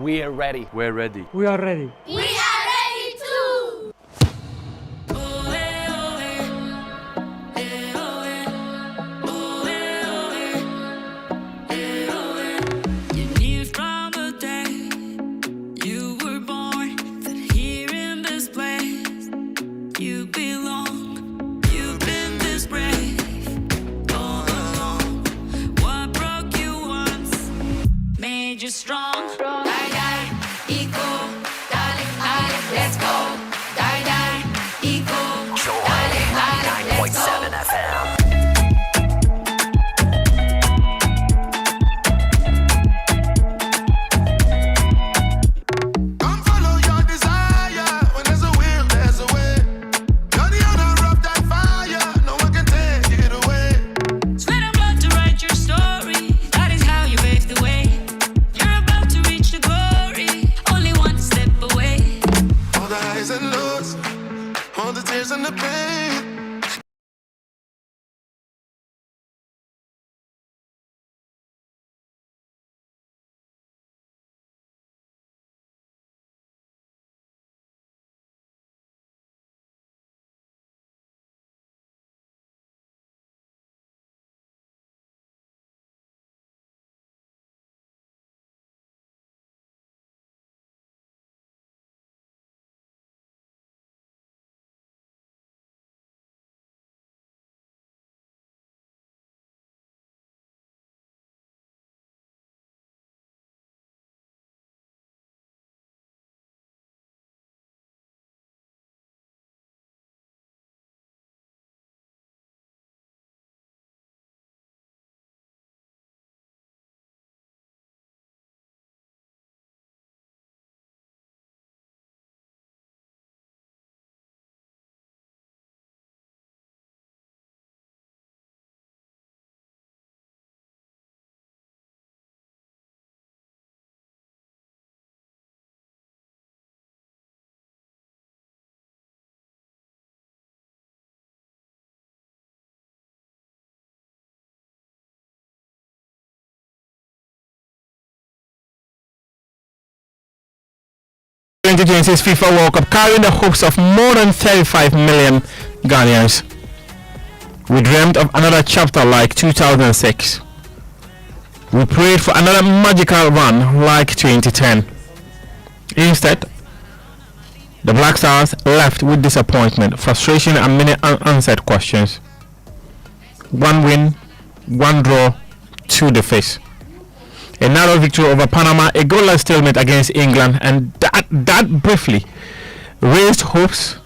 We are ready. We're ready. We are ready. We are ready too! You knew from the day you were born that here in this place you belong. You've been this brave all along. What broke you once made you strong. Die, die, equal, darling, let's go. Die, die, equal, darling, let's go. 99.7 FM. Come follow your desire. When there's a will, there's a way. You're the owner of that fire. No one can take it away. Sweat and blood to write your story. That is how you pave the way. You're about to reach the glory. Only one step away. All the highs and lows, all the tears and the pain. FIFA World Cup, carrying the hopes of more than 35 million Ghanaians. We dreamt of another chapter like 2006. We prayed for another magical run like 2010. Instead, the Black Stars left with disappointment, frustration and many unanswered questions. One win, one draw, two defeats. A narrow victory over Panama, a goalless stalemate against England, and that briefly raised hopes,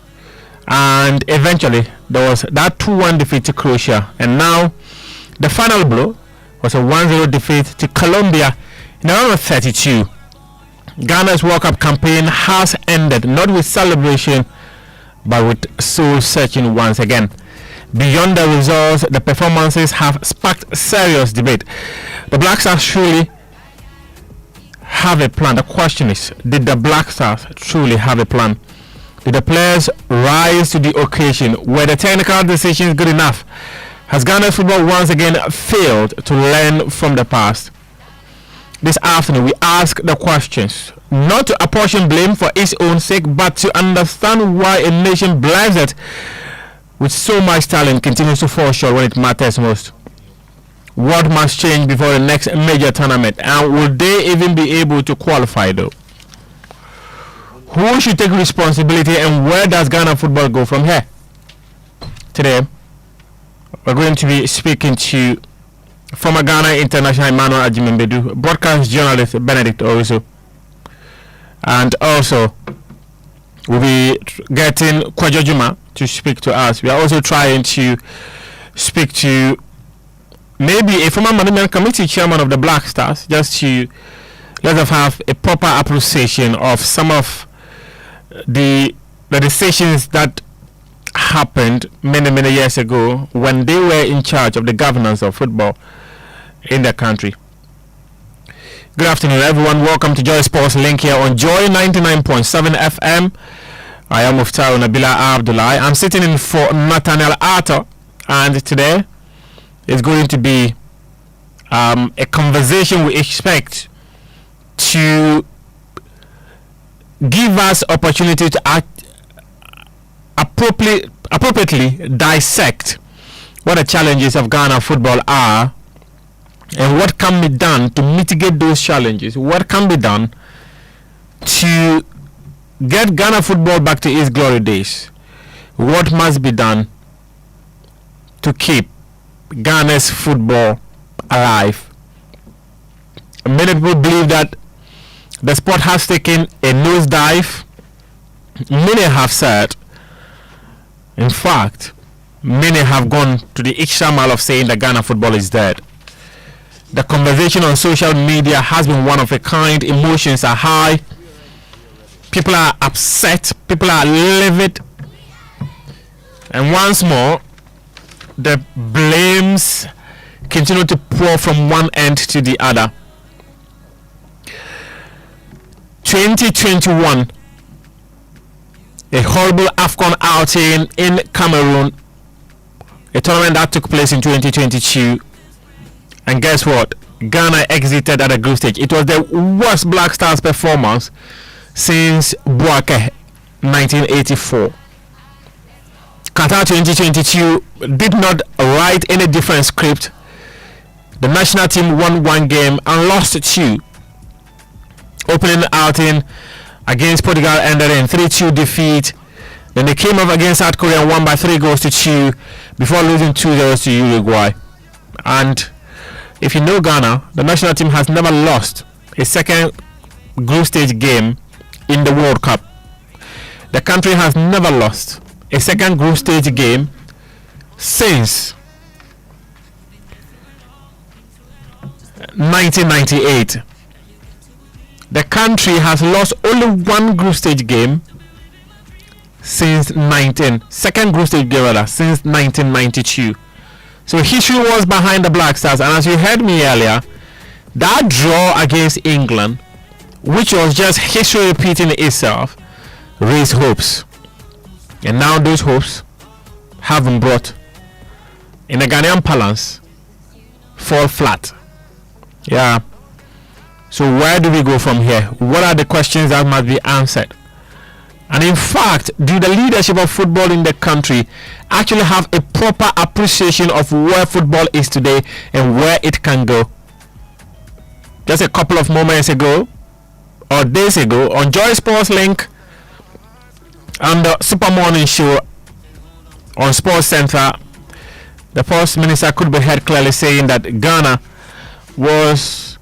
and eventually there was that 2-1 defeat to Croatia, and now the final blow was a 1-0 defeat to Colombia in round of 32. Ghana's World Cup campaign has ended not with celebration but with soul searching once again. Beyond the results, the performances have sparked serious debate. The Black Stars truly have a plan. The question is, did the Black Stars truly have a plan? Did the players rise to the occasion? Were the technical decisions good enough? Has Ghana's football once again failed to learn from the past? This afternoon we ask the questions, not to apportion blame for its own sake, but to understand why a nation blessed with so much talent continues to fall short when it matters most. What must change before the next major tournament, and will they even be able to qualify though? Who should take responsibility, and where does Ghana football go from here? Today we're going to be speaking to former Ghana international Emmanuel Ajimembedu, broadcast journalist Benedict Owusu, and also we'll be getting Kwajo Juma to speak to us. We are also trying to speak to maybe a former management committee chairman of the Black Stars, just to let us have a proper appreciation of some of the decisions that happened many years ago when they were in charge of the governance of football in the country. Good afternoon, everyone. Welcome to Joy Sports Link here on Joy 99.7 FM. I am Muftawu Nabila Abdulai. I'm sitting in for Nathaniel Arthur, and today is going to be a conversation we expect to give us opportunity to act appropriately dissect what the challenges of Ghana football are and what can be done to mitigate those challenges. What can be done to get Ghana football back to its glory days? What must be done to keep Ghana's football alive? Many people believe that the sport has taken a nosedive. Many have said, in fact, many have gone to the extra mile of saying that Ghana football is dead. The conversation on social media has been one of a kind. Emotions are high. People are upset. People are livid. And once more, the blames continue to pour from one end to the other. 2021, a horrible AFCON outing in Cameroon, a tournament that took place in 2022, and guess what? Ghana exited at the group stage. It was the worst Black Stars performance since Bouake 1984. Qatar 2022 did not write any different script. The national team won one game and lost two. Opening outing against Portugal ended in 3-2 defeat. Then they came up against South Korea and won by 3-2 before losing 2-0 to Uruguay. And if you know Ghana, the national team has never lost a second group stage game in the World Cup. The country has never lost a second group stage game since 1998. The country has lost only one group stage game since second group stage game rather, since 1992. So history was behind the Black Stars, and as you heard me earlier, that draw against England, which was just history repeating itself, raised hopes. And now those hopes have been brought in the Ghanaian parlance fall flat. Yeah. So where do we go from here? What are the questions that must be answered? And in fact, do the leadership of football in the country actually have a proper appreciation of where football is today and where it can go? Just a couple of moments ago or days ago on Joy Sports Link and the Super Morning Show on Sports Center, the First Minister could be heard clearly saying that Ghana was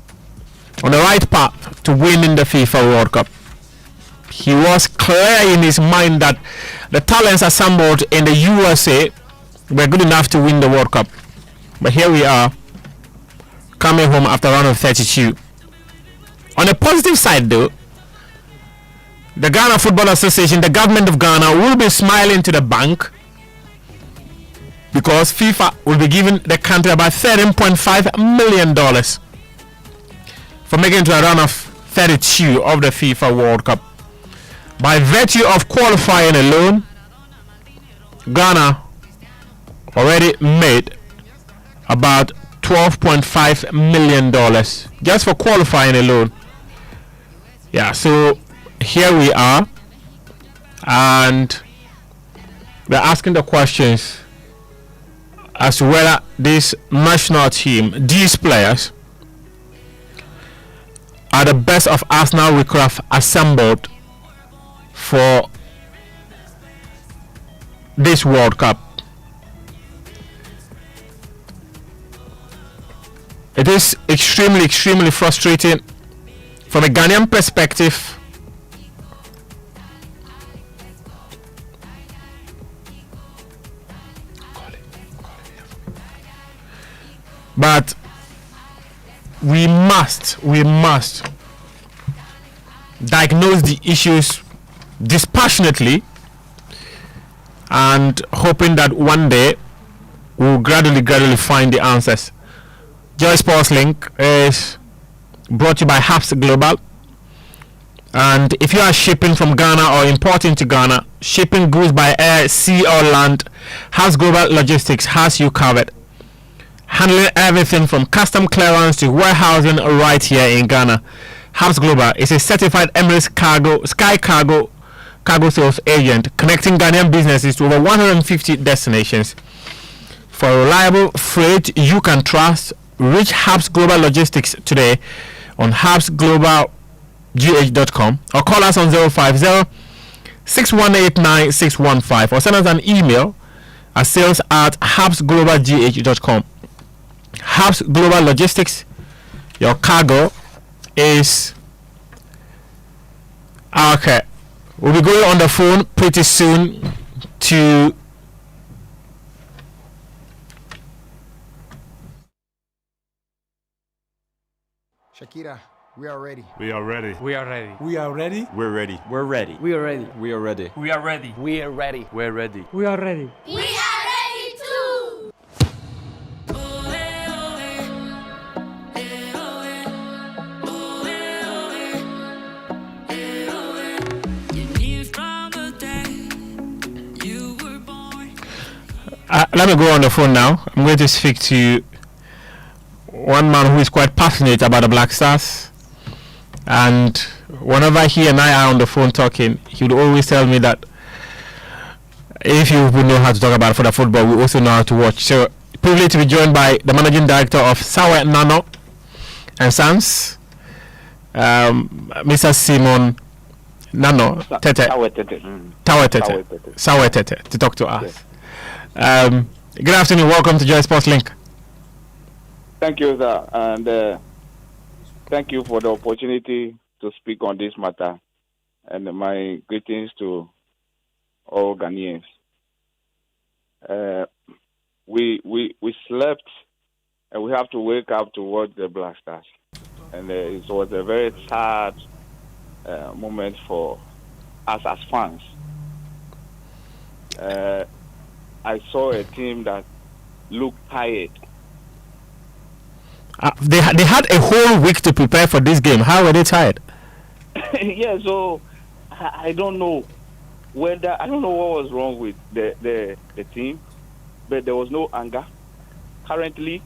on the right path to winning the FIFA World Cup. He was clear in his mind that the talents assembled in the USA were good enough to win the World Cup. But here we are, coming home after round of 32. On a positive side though, the Ghana Football Association, the government of Ghana, will be smiling to the bank because FIFA will be giving the country about $13.5 million for making it to a round of 32 of the FIFA World Cup. By virtue of qualifying alone, Ghana already made about $12.5 million just for qualifying alone. Yeah, so here we are, and we're asking the questions as to whether this national team, these players, are the best of Arsenal we could have assembled for this World Cup. It is extremely frustrating from a Ghanaian perspective. But we must diagnose the issues dispassionately and hoping that one day we'll gradually find the answers. Joy Sports Link is brought to you by Haps Global, and if you are shipping from Ghana or importing to Ghana, shipping goods by air, sea or land, Haps Global Logistics has you covered, handling everything from custom clearance to warehousing right here in Ghana. Habs Global is a certified Emirates cargo sales agent connecting Ghanaian businesses to over 150 destinations. For reliable freight you can trust, reach Habs Global Logistics today on habsglobalgh.com or call us on 050 6189 615 or send us an email at sales@habsglobalgh.com. Habs Global Logistics, your cargo is okay. We'll be going on the phone pretty soon to Shakira, we are ready. We are ready. We are ready. We are ready. We're ready. We're ready. We are ready. We are ready. We are ready. We are ready. We're ready. We are ready. We are ready too. let me go on the phone now. I'm going to speak to one man who is quite passionate about the Black Stars, and whenever he and I are on the phone talking, he would always tell me that if you would know how to talk about for the football, we also know how to watch. So privileged to be joined by the managing director of Sawe Nano and Sons, Mr. Simon Nano Tete Sawe Tete to talk to us. Good afternoon, welcome to Joy Sports Link. Thank you, sir, and thank you for the opportunity to speak on this matter. And my greetings to all Ghanaians. We slept, and we have to wake up to watch the Black Stars, and it was a very sad moment for us as fans. I saw a team that looked tired. They had a whole week to prepare for this game. How were they tired? Yeah, so I don't know what was wrong with the team, but there was no anger. Currently,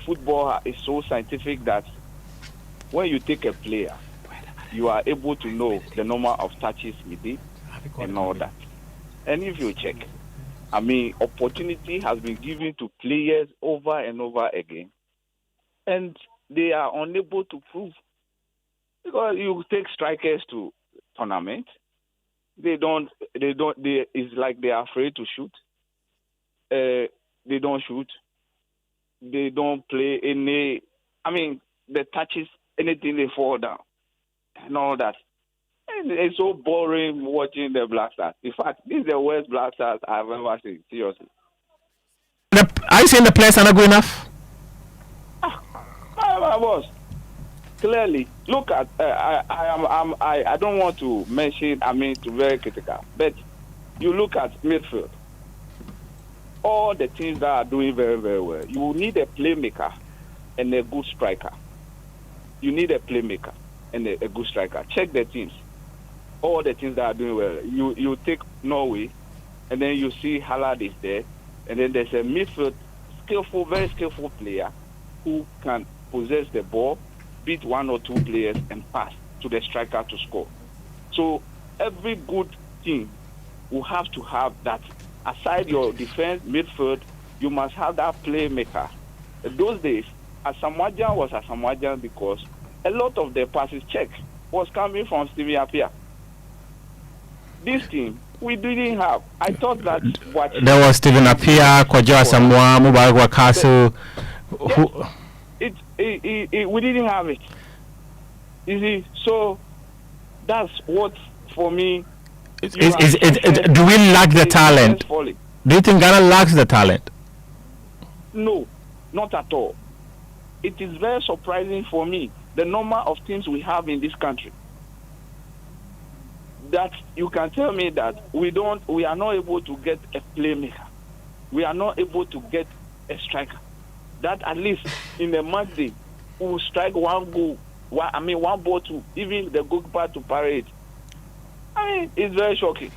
football is so scientific that when you take a player, you are able to know the number of touches he did and all that. And if you check, opportunity has been given to players over and over again, and they are unable to prove. Because you take strikers to tournament, it's like they are afraid to shoot. They don't shoot. They don't play any, the touches, anything, they fall down and all that. And it's so boring watching the Black Stars. In fact, this is the worst Black Stars I've ever seen, seriously. Are you saying the players are not good enough? My boss, clearly, look at, I don't want to mention, to very critical, but you look at midfield, all the teams that are doing very, very well, you need a playmaker and a good striker. You need a playmaker and a good striker. Check the teams. All the teams that are doing well. You take Norway, and then you see Haaland is there, and then there's a midfield, very skillful player who can possess the ball, beat one or two players, and pass to the striker to score. So every good team will have to have that. Aside your defense, midfield, you must have that playmaker. In those days, Asamoah was Asamoah because a lot of the passes was coming from Stevie Appiah. This team, we didn't have. I thought that what there was Stephen Appiah, Kwajo Asamoah, Mubarak Wakaso. We didn't have it. You see, so that's what for me. Do we lack the talent? Do you think Ghana lacks the talent? No, not at all. It is very surprising for me the number of teams we have in this country. That you can tell me that we are not able to get a playmaker. We are not able to get a striker. That at least in a match day, we will strike one goal, one ball to even the goalkeeper to parade. It's very shocking.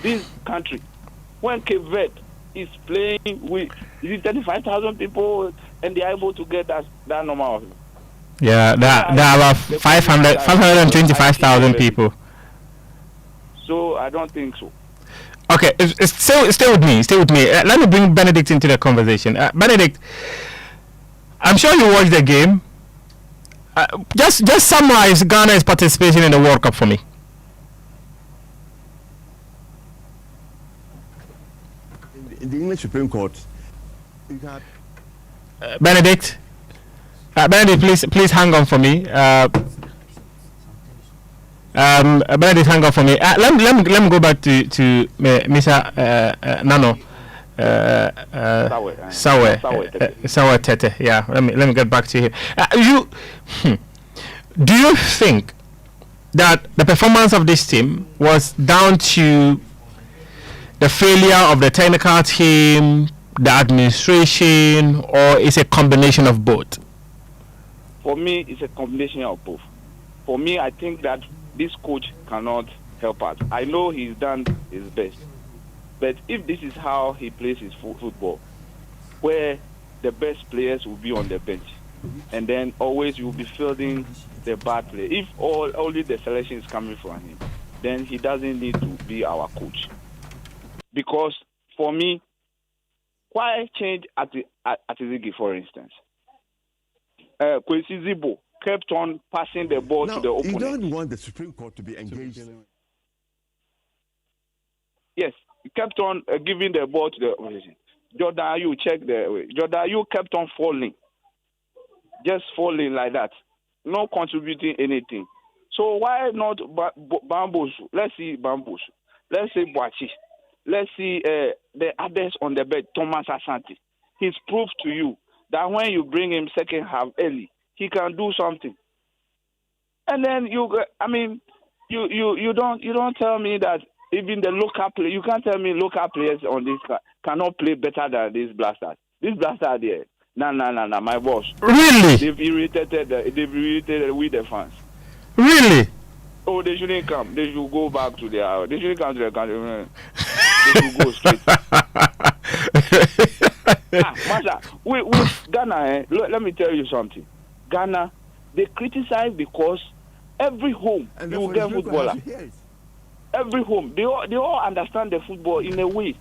This country, when Cape Verde is playing with 35,000 people and they are able to get that number of them. Yeah, there are about 525,000 people. So I don't think so. Okay, stay with me. Stay with me. Let me bring Benedict into the conversation. Benedict, I'm sure you watched the game. Just summarize Ghana's participation in the World Cup for me. In the English Supreme Court, you had Benedict, please hang on for me. Benedict, hang on for me. Let me go back to Mr. Nano. Sawe Tete. Yeah, let me get back to him. Do you think that the performance of this team was down to the failure of the technical team, the administration, or is a combination of both? For me, it's a combination of both. For me, I think that this coach cannot help us. I know he's done his best. But if this is how he plays his football, where the best players will be on the bench, and then always you will be fielding the bad player. If only the selection is coming from him, then he doesn't need to be our coach. Because for me, why change at Ziggy, for instance? Kwesi Zibo kept on passing the ball to the opponent. You don't want the Supreme Court to be engaged. Yes, he kept on giving the ball to the opposition. Jordan Ayew check the way. Jordan Ayew kept on falling. Just falling like that. Not contributing anything. So why not Bambos? Let's see Bambos. Let's see Boachi. Let's see the others on the bench, Thomas Asante. He's proved to you that when you bring him second half early, he can do something. And then you don't tell me that even the local player, you can't tell me local players on this cannot play better than these blasters. These blasters there, nah, my boss. Really? They've irritated with the fans. Really? Oh, they shouldn't come. They should go back to their. They shouldn't come to their country. They should go straight. Master, with Ghana, let me tell you something. Ghana, they criticize because every home you will get footballer. Every home, they all understand the football in a way.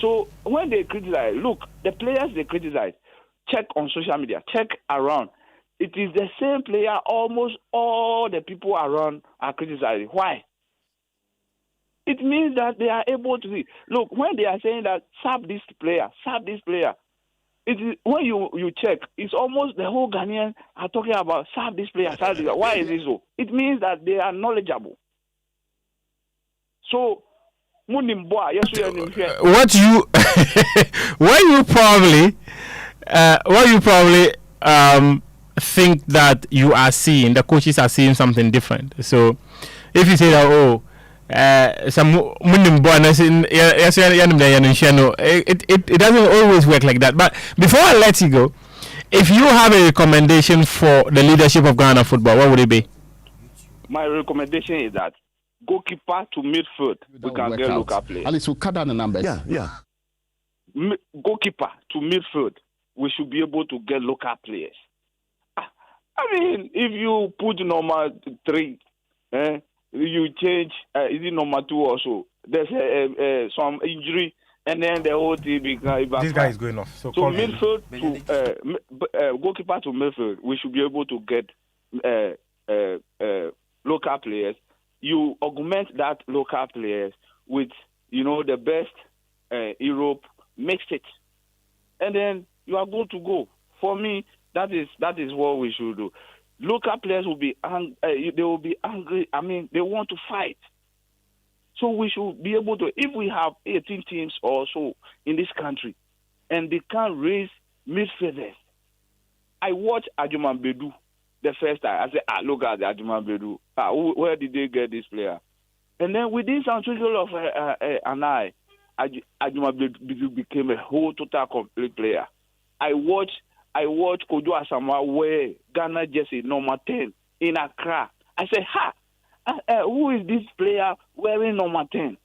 So when they criticize, look, the players they criticize, check on social media, check around. It is the same player almost all the people around are criticizing. Why? It means that they are able to see. Look, when they are saying that sub this player, it is, when you check, it's almost the whole Ghanaians are talking about sub this player, sub this player. Why is it so? It means that they are knowledgeable. So, what you probably think that you are seeing, the coaches are seeing something different. So if you say that it doesn't always work like that. But before I let you go, if you have a recommendation for the leadership of Ghana football, what would it be? My recommendation is that goalkeeper to midfield, we can get local players. At least we'll cut down the numbers. Yeah. Goalkeeper to midfield, we should be able to get local players. I mean, if you put number 3, you change, is it number 2 also? There's some injury, and then the whole team becomes. This guy is going off. So midfield to goalkeeper to midfield, we should be able to get local players. You augment that local players with, the best Europe, mix it, and then you are good to go. For me, that is what we should do. Local players will be they will be angry. I mean, they want to fight. So we should be able to, if we have 18 teams or so in this country, and they can't raise midfielders. I watched Ajuman Bedu the first time. I said, look at the Ajuman Bedu. Where did they get this player? And then within some trickle of an eye, Ajuman Bedu became a whole total complete player. I watched Kojo Asamoah where Ghana just a number 10 in Accra. I said, who is this player wearing number 10?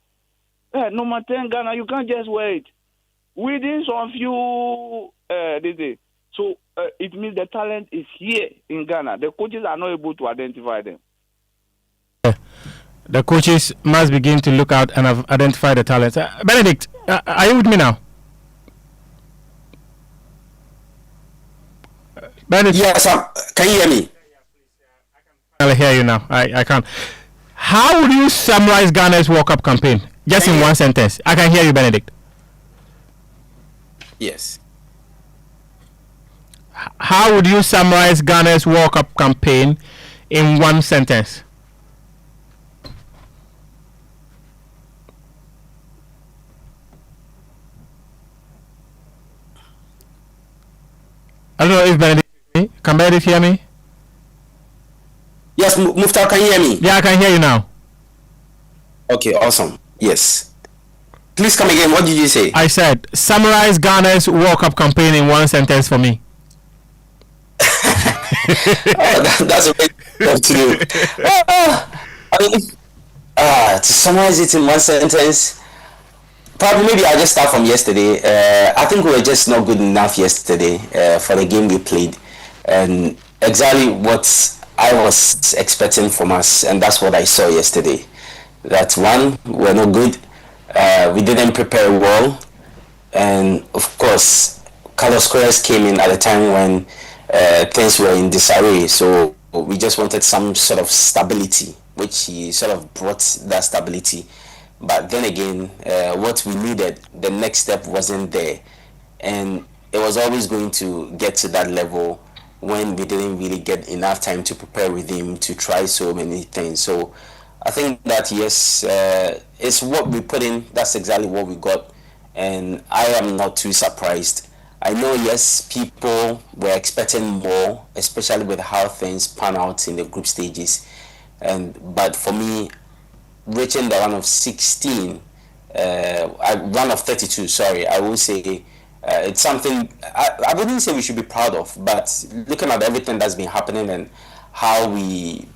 Number 10 Ghana, you can't just wear it. Within some few days. So it means the talent is here in Ghana. The coaches are not able to identify them. The coaches must begin to look out and have identified the talent. Benedict, are you with me now? Benedict, Yes, can you hear me? I'll hear you now. I can. How would you summarize Ghana's World Cup campaign? Just in one sentence. I can hear you, Benedict. Yes. How would you summarize Ghana's World Cup campaign in one sentence? I don't know if Benedict can Benedict hear me? Yes, Muftawu, can you hear me? Yeah, I can hear you now. Okay, awesome. Yes. Please come again. What did you say? I said summarize Ghana's World Cup campaign in one sentence for me. That's a bit tough to do. To summarize it in one sentence, probably maybe I'll just start from yesterday. I think we were just not good enough yesterday for the game we played, and exactly what I was expecting from us, and that's what I saw yesterday. That one, we're not good. We didn't prepare well, and of course, Carlos Queiroz came in at a time when things were in disarray. So we just wanted some sort of stability, which he sort of brought that stability. But then again, what we needed, the next step wasn't there, and it was always going to get to that level when we didn't really get enough time to prepare with him to try so many things. So I think that yes, it's what we put in. That's exactly what we got, and I am not too surprised. I know, yes, people were expecting more, especially with how things pan out in the group stages, but for me, reaching the run of 16, run of 32. Sorry, I will say it's something I wouldn't say we should be proud of, but looking at everything that's been happening and how we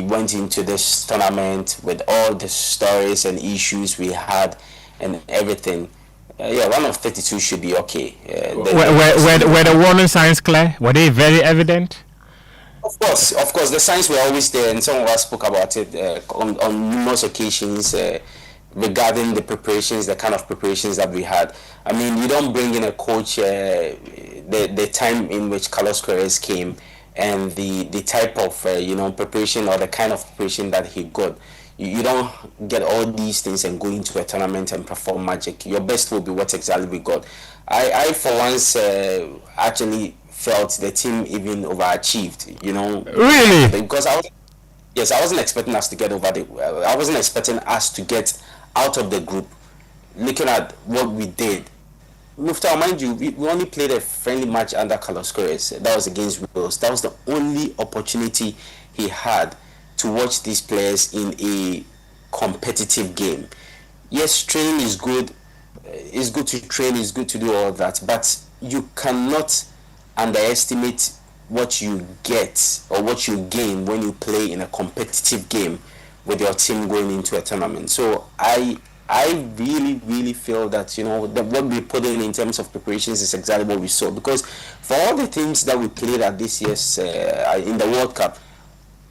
went into this tournament with all the stories and issues we had and everything, run of 32 should be okay. Were the warning signs clear? Were they very evident? Of course, the signs were always there, and some of us spoke about it on numerous occasions regarding the preparations, the kind of preparations that we had. I mean, you don't bring in a coach the time in which Carlos Queiroz came and the type of preparation or the kind of preparation that he got. You don't get all these things and go into a tournament and perform magic. Your best will be what exactly we got. I for once actually felt the team even overachieved. Really? Because I wasn't expecting us to get over I wasn't expecting us to get out of the group. Looking at what we did, Muftawu, mind you, we only played a friendly match under Carlos Queiroz. That was against Wales. That was the only opportunity he had to watch these players in a competitive game. Yes, training is good. It's good to train. It's good to do all that. But you cannot underestimate what you get or what you gain when you play in a competitive game with your team going into a tournament. So I really, really feel that that what we put in terms of preparations is exactly what we saw. Because for all the teams that we played at this year's in the World Cup,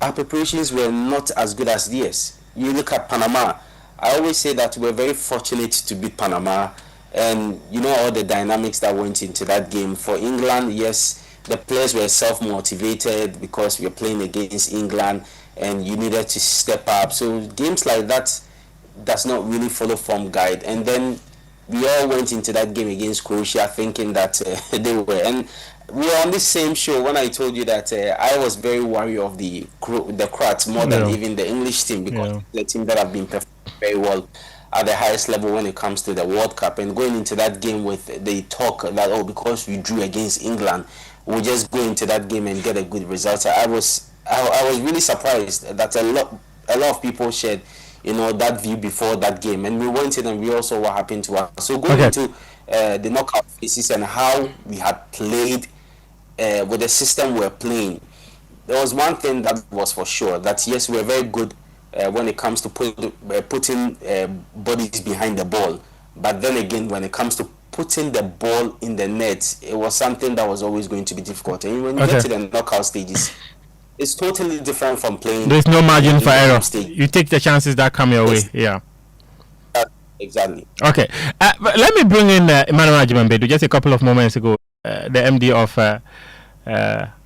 our preparations were not as good as theirs. You look at Panama. I always say that we're very fortunate to beat Panama, and all the dynamics that went into that game. For England, yes, the players were self-motivated because we were playing against England and you needed to step up. So games like that does not really follow form guide. And then we all went into that game against Croatia thinking that they were. And we were on this same show when I told you that I was very worried of the Croats more than even the English team, because the team that have been performing very well at the highest level when it comes to the World Cup, and going into that game with the talk that because we drew against England, we'll just go into that game and get a good result. I was really surprised that a lot of people shared that view before that game, and we went in and we also what happened to us. So going into the knockout phases and how we had played with the system we're playing, there was one thing that was for sure, that yes, we're very good when it comes to putting bodies behind the ball, but then again when it comes to putting the ball in the net, it was something that was always going to be difficult. And when you get to the knockout stages, it's totally different from playing. There's no margin for error. Stage. You take the chances that come your way. Yeah. Exactly. Okay. But let me bring in Emmanuel Ajimambedu. Just a couple of moments ago, the MD of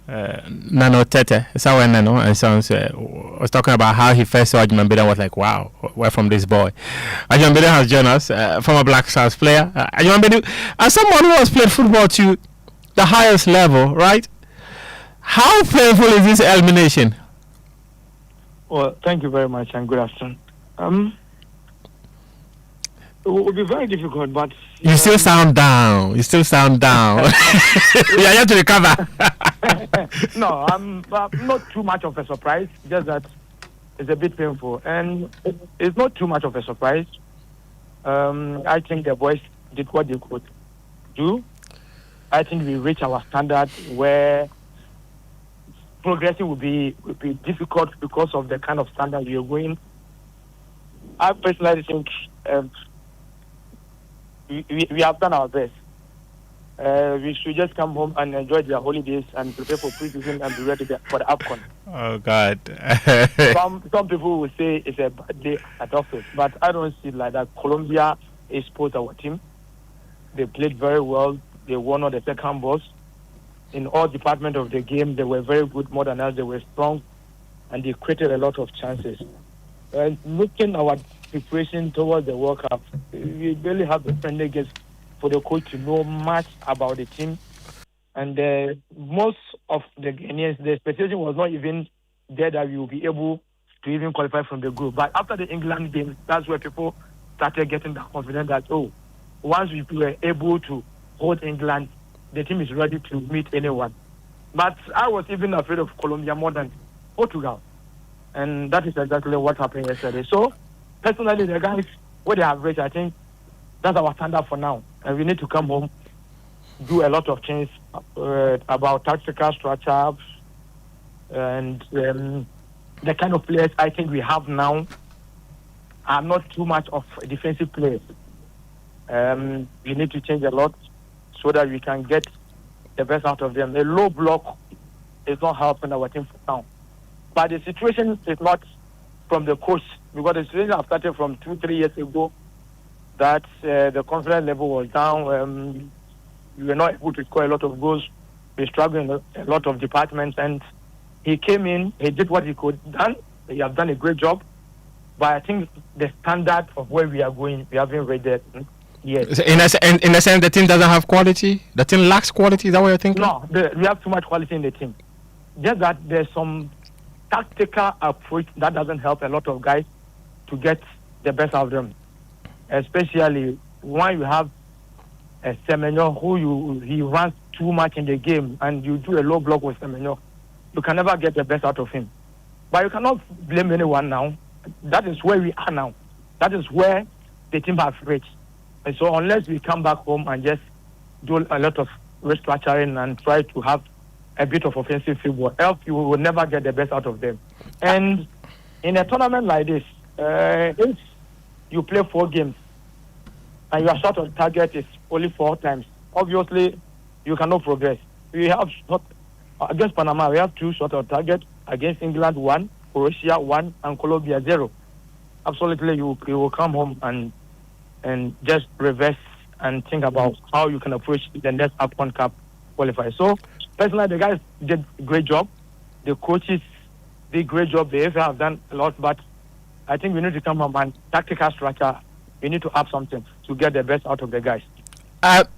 Nano Tete, Sawa Nano and Sons, was talking about how he first saw Ajimambedu and was like, wow, where from this boy? Ajimambedu has joined us, former Black Stars player. Ajimambedu, as someone who has played football to the highest level, right? How painful is this elimination? Well, thank you very much and good afternoon. It will be very difficult, but... You still sound down. You have to recover. No, I'm not too much of a surprise, just that it's a bit painful. And it's not too much of a surprise. I think the boys did what they could do. I think we reached our standard where progressing will be difficult because of the kind of standard we are going. I personally think we have done our best. We should just come home and enjoy their holidays and prepare for pre-season and be ready for the AFCON. Oh, God. Some people will say it's a bad day at office, but I don't see it like that. Colombia exposed our team. They played very well. They won on the second balls. In all departments of the game, they were very good, more than us. They were strong, and they created a lot of chances. And looking at our preparation towards the World Cup, we barely have the friendly games for the coach to know much about the team. And most of the Ghanaians, the expectation was not even there that we will be able to even qualify from the group. But after the England game, that's where people started getting that confidence that, once we were able to hold England, the team is ready to meet anyone. But I was even afraid of Colombia more than Portugal. And that is exactly what happened yesterday. So, personally, the guys, what they have reached, I think that's our standard for now. And we need to come home, do a lot of things about tactical structure and the kind of players I think we have now are not too much of defensive players. We need to change a lot so that we can get the best out of them. A low block is not helping our team for now. But the situation is not from the coach, because the situation have started from 2-3 years ago that the confidence level was down. We were not able to score a lot of goals. We were struggling in a lot of departments. And he came in, he did what he could done. He has done a great job. But I think the standard of where we are going, we haven't read that yet. So in a sense, the team doesn't have quality? The team lacks quality? Is that what you're thinking? No, we have too much quality in the team. Just that there's some tactical approach that doesn't help a lot of guys to get the best out of them. Especially when you have a Semenyo he runs too much in the game and you do a low block with Semenyo, you can never get the best out of him. But you cannot blame anyone now. That is where we are now. That is where the team has reached. And so unless we come back home and just do a lot of restructuring and try to have a bit of offensive football, else you will never get the best out of them. And in a tournament like this, if you play 4 games and your shot on target is only 4 times, obviously you cannot progress. We have against Panama, we have 2 shots on target. Against England, 1, Croatia 1, and Colombia 0. Absolutely, you will come home and just reverse and think about how you can approach the next AFCON Cup qualifier. So personally, the guys did a great job. The coaches did a great job. The FA have done a lot, but I think we need to come up and tactical structure. We need to have something to get the best out of the guys. But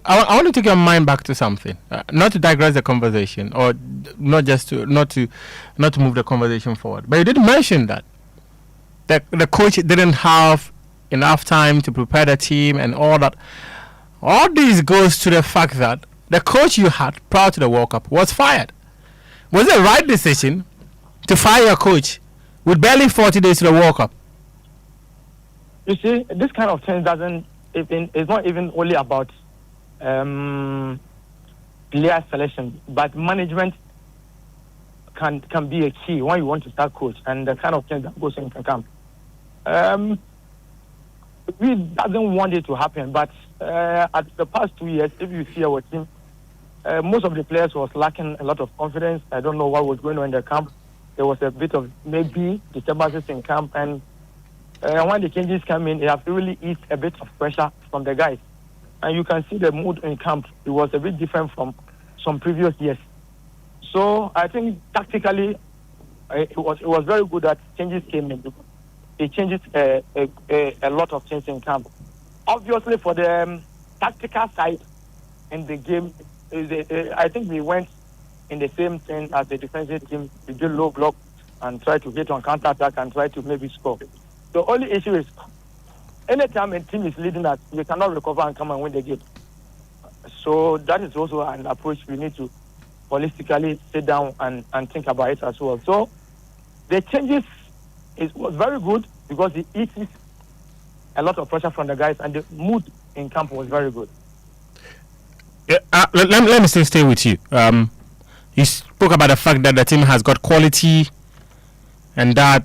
I want to take your mind back to something, not to digress the conversation, or not to move the conversation forward. But you did mention that the coach didn't have enough time to prepare the team and all that. All this goes to the fact that the coach you had prior to the World Cup was fired. Was it the right decision to fire your coach with barely 40 days to the World Cup? You see, this kind of thing it's not even only about player selection, but management can be a key when you want to start coach, and the kind of thing that goes in can come. We doesn't want it to happen, but at the past 2 years, if you see our team, most of the players was lacking a lot of confidence. I don't know what was going on in the camp. There was a bit of maybe disturbances in camp, and when the changes come in, it has really eased a bit of pressure from the guys. And you can see the mood in camp. It was a bit different from some previous years. So I think tactically, it was very good that changes came in. It changes a lot of things in camp. Obviously, for the tactical side in the game, I think we went in the same thing as the defensive team. We did low block and try to hit on counter-attack and try to maybe score. The only issue is anytime a team is leading us, we cannot recover and come and win the game. So that is also an approach we need to holistically sit down and think about it as well. So the changes was very good because it eases a lot of pressure from the guys, and the mood in camp was very good. Let me still stay with you. You spoke about the fact that the team has got quality, and that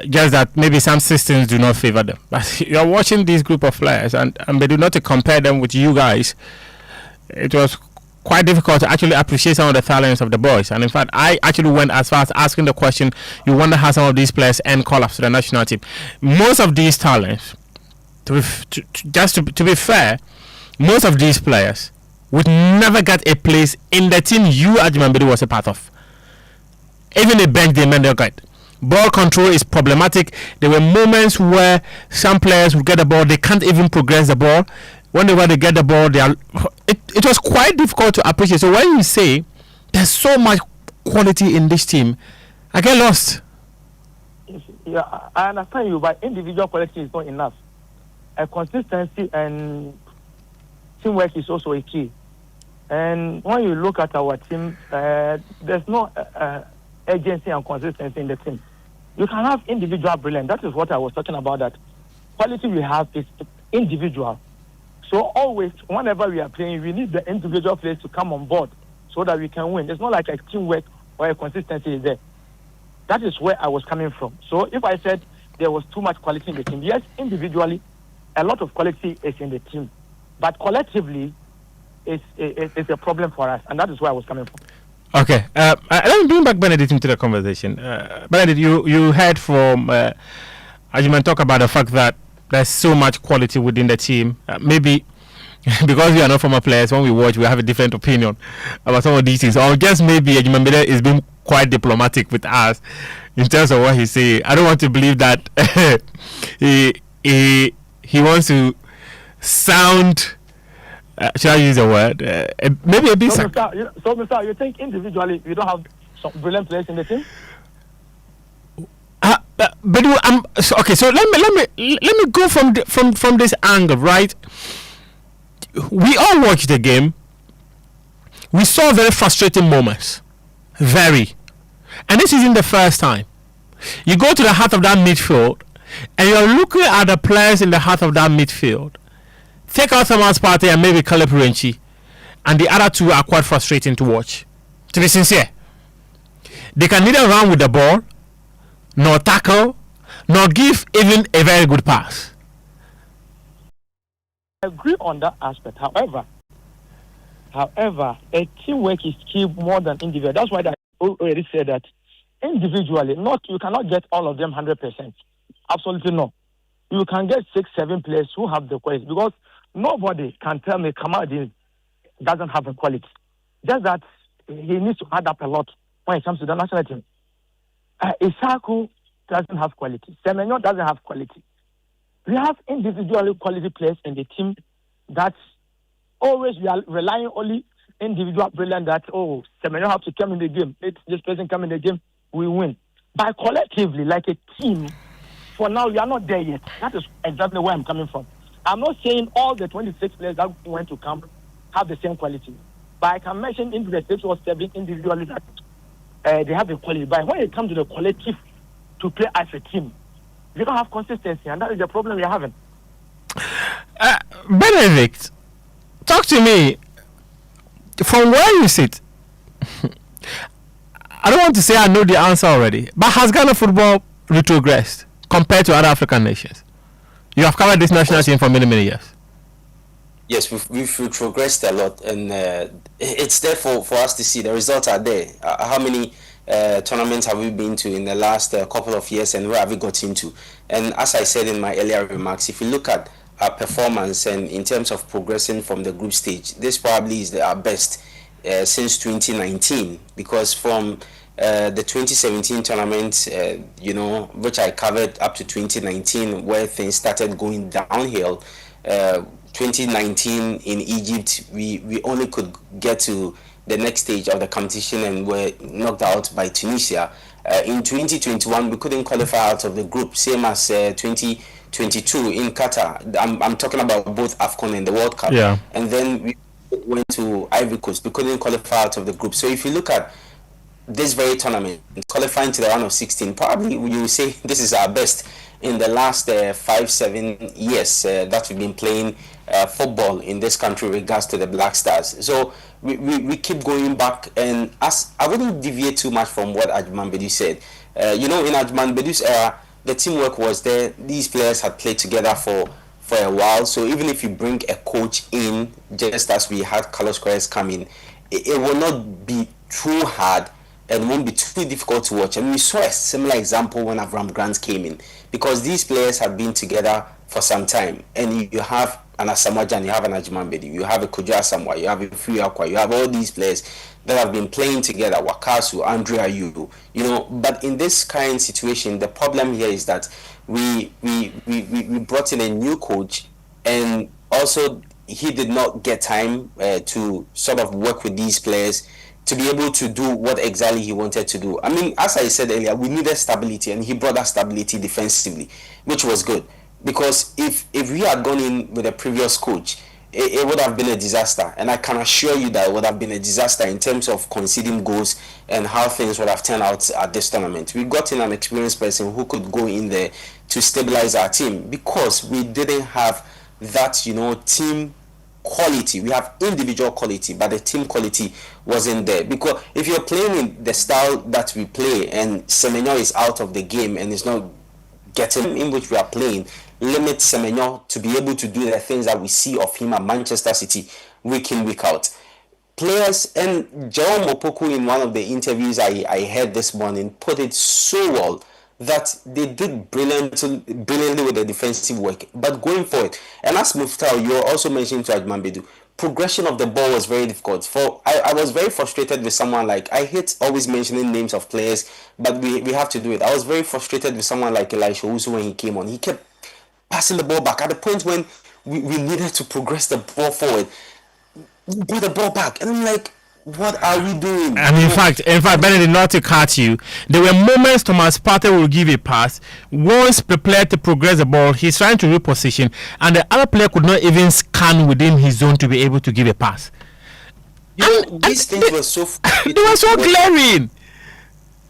just that maybe some systems do not favor them. But you're watching this group of players, and they do not to compare them with you guys. It was quite difficult to actually appreciate some of the talents of the boys. And in fact, I actually went as far as asking the question, you wonder how some of these players end call-ups to the national team. Most of these talents, to be fair, most of these players would never get a place in the team you, Ajimambiri, was a part of. Even a bench they meant got. Ball control is problematic. There were moments where some players would get the ball, they can't even progress the ball. Whenever they get the ball, it was quite difficult to appreciate. So when you say there's so much quality in this team, I get lost. Yeah, I understand you, but individual quality is not enough. Consistency and teamwork is also a key. And when you look at our team, there's no agency and consistency in the team. You can have individual brilliance. That is what I was talking about, that quality we have is individual. So always, whenever we are playing, we need the individual players to come on board so that we can win. It's not like a teamwork or a consistency is there. That is where I was coming from. So if I said there was too much quality in the team, yes, individually, a lot of quality is in the team. But collectively, it's a problem for us. And that is where I was coming from. Okay. Let me bring back Benedict into the conversation. Benedict, you heard from Ajiman talk about the fact that there's so much quality within the team. Maybe because we are not former players, when we watch, we have a different opinion about some of these things. Or just maybe Ajimambire is being quite diplomatic with us in terms of what he say. I don't want to believe that he wants to sound. Should I use the word? Maybe a bit. So, Mr. You think individually we don't have some brilliant players in the team? Okay. So let me go from this angle, right? We all watched the game. We saw very frustrating moments, and this isn't the first time. You go to the heart of that midfield, and you're looking at the players in the heart of that midfield. Take out Thomas Partey and maybe Caleb Renchi, and the other two are quite frustrating to watch. To be sincere, they can neither run with the ball, nor tackle, nor give even a very good pass. I agree on that aspect. However, a teamwork is key more than individual. That's why I already said that individually, you cannot get all of them 100%. Absolutely no. You can get 6-7 players who have the quality, because nobody can tell me Kamaldeen doesn't have the quality. Just that he needs to add up a lot when it comes to the national team. Isaku doesn't have quality. Semenyo doesn't have quality. We have individually quality players in the team that always we are relying only individual brilliance that, Semenyo have to come in the game. Let this person come in the game, we win. But collectively, like a team, for now, we are not there yet. That is exactly where I'm coming from. I'm not saying all the 26 players that went to camp have the same quality. But I can mention in the 6 or 7 individually that they have the quality. But when it comes to the collective to play as a team, we don't have consistency, and that is the problem we're having. Benedict, talk to me from where you sit. I don't want to say I know the answer already, but has Ghana football retrogressed compared to other African nations? You have covered this national team for many, many years. Yes, we've progressed a lot, and it's there for us to see. The results are there. How many tournaments have we been to in the last couple of years, and where have we got into? And as I said in my earlier remarks, if you look at our performance and in terms of progressing from the group stage, this probably is our best since 2019, because from the 2017 tournament, which I covered up to 2019, where things started going downhill. 2019 in Egypt, we only could get to the next stage of the competition and were knocked out by Tunisia. In 2021, we couldn't qualify out of the group, same as 2022 in Qatar. I'm talking about both AFCON and the World Cup. Yeah. And then we went to Ivory Coast. We couldn't qualify out of the group. So if you look at this very tournament, qualifying to the round of 16, probably you will say this is our best in the last 5-7 years that we've been playing football in this country regards to the Black Stars. So we keep going back, and as I wouldn't deviate too much from what Ajman Bedu said. In Ajman Bedu's era, the teamwork was there. These players had played together for a while. So even if you bring a coach in, just as we had Carlos Queiroz come in, it will not be too hard and won't be too difficult to watch. And we saw a similar example when Avram Grant came in, because these players have been together for some time, and you have an Asamoah, you have an Ajman Bedu, you have a Kojo Asamoah, you have a Free Akwa, you have all these players that have been playing together, Wakasu, Andre Ayew, but in this current situation, the problem here is that we brought in a new coach, and also he did not get time to sort of work with these players to be able to do what exactly he wanted to do. I mean, as I said earlier, we needed stability, and he brought that stability defensively, which was good. Because if we had gone in with a previous coach, it would have been a disaster. And I can assure you that it would have been a disaster in terms of conceding goals and how things would have turned out at this tournament. We got in an experienced person who could go in there to stabilize our team, because we didn't have that, team quality. We have individual quality, but the team quality wasn't there. Because if you're playing in the style that we play, and Semenyo is out of the game and is not getting in which we are playing, limit Semenyo to be able to do the things that we see of him at Manchester City week in, week out. Players, and Jerome Opoku, in one of the interviews I heard this morning, put it so well that they did brilliantly with the defensive work. But going forward, and as Muftawu, you also mentioned to Ajman Bedu, progression of the ball was very difficult. I was very frustrated with someone like, I hate always mentioning names of players, but we have to do it. I was very frustrated with someone like Elisha Usu when he came on. He kept passing the ball back at the point when we needed to progress the ball forward. We brought the ball back, and I'm like, what are we doing? And in fact, Benedict, not to cut you, there were moments Thomas Partey will give a pass. Once prepared to progress the ball, he's trying to reposition, and the other player could not even scan within his zone to be able to give a pass. These things were so they were so glaring.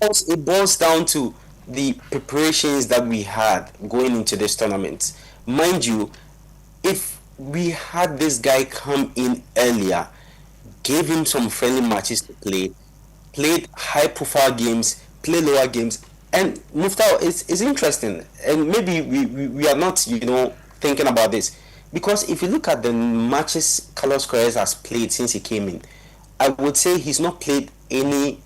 It boils down to the preparations that we had going into this tournament. Mind you, if we had this guy come in earlier, gave him some friendly matches to play, played high profile games, play lower games, and Muftawu is interesting. And maybe we are not, thinking about this, because if you look at the matches Carlos Queiroz has played since he came in, I would say he's not played any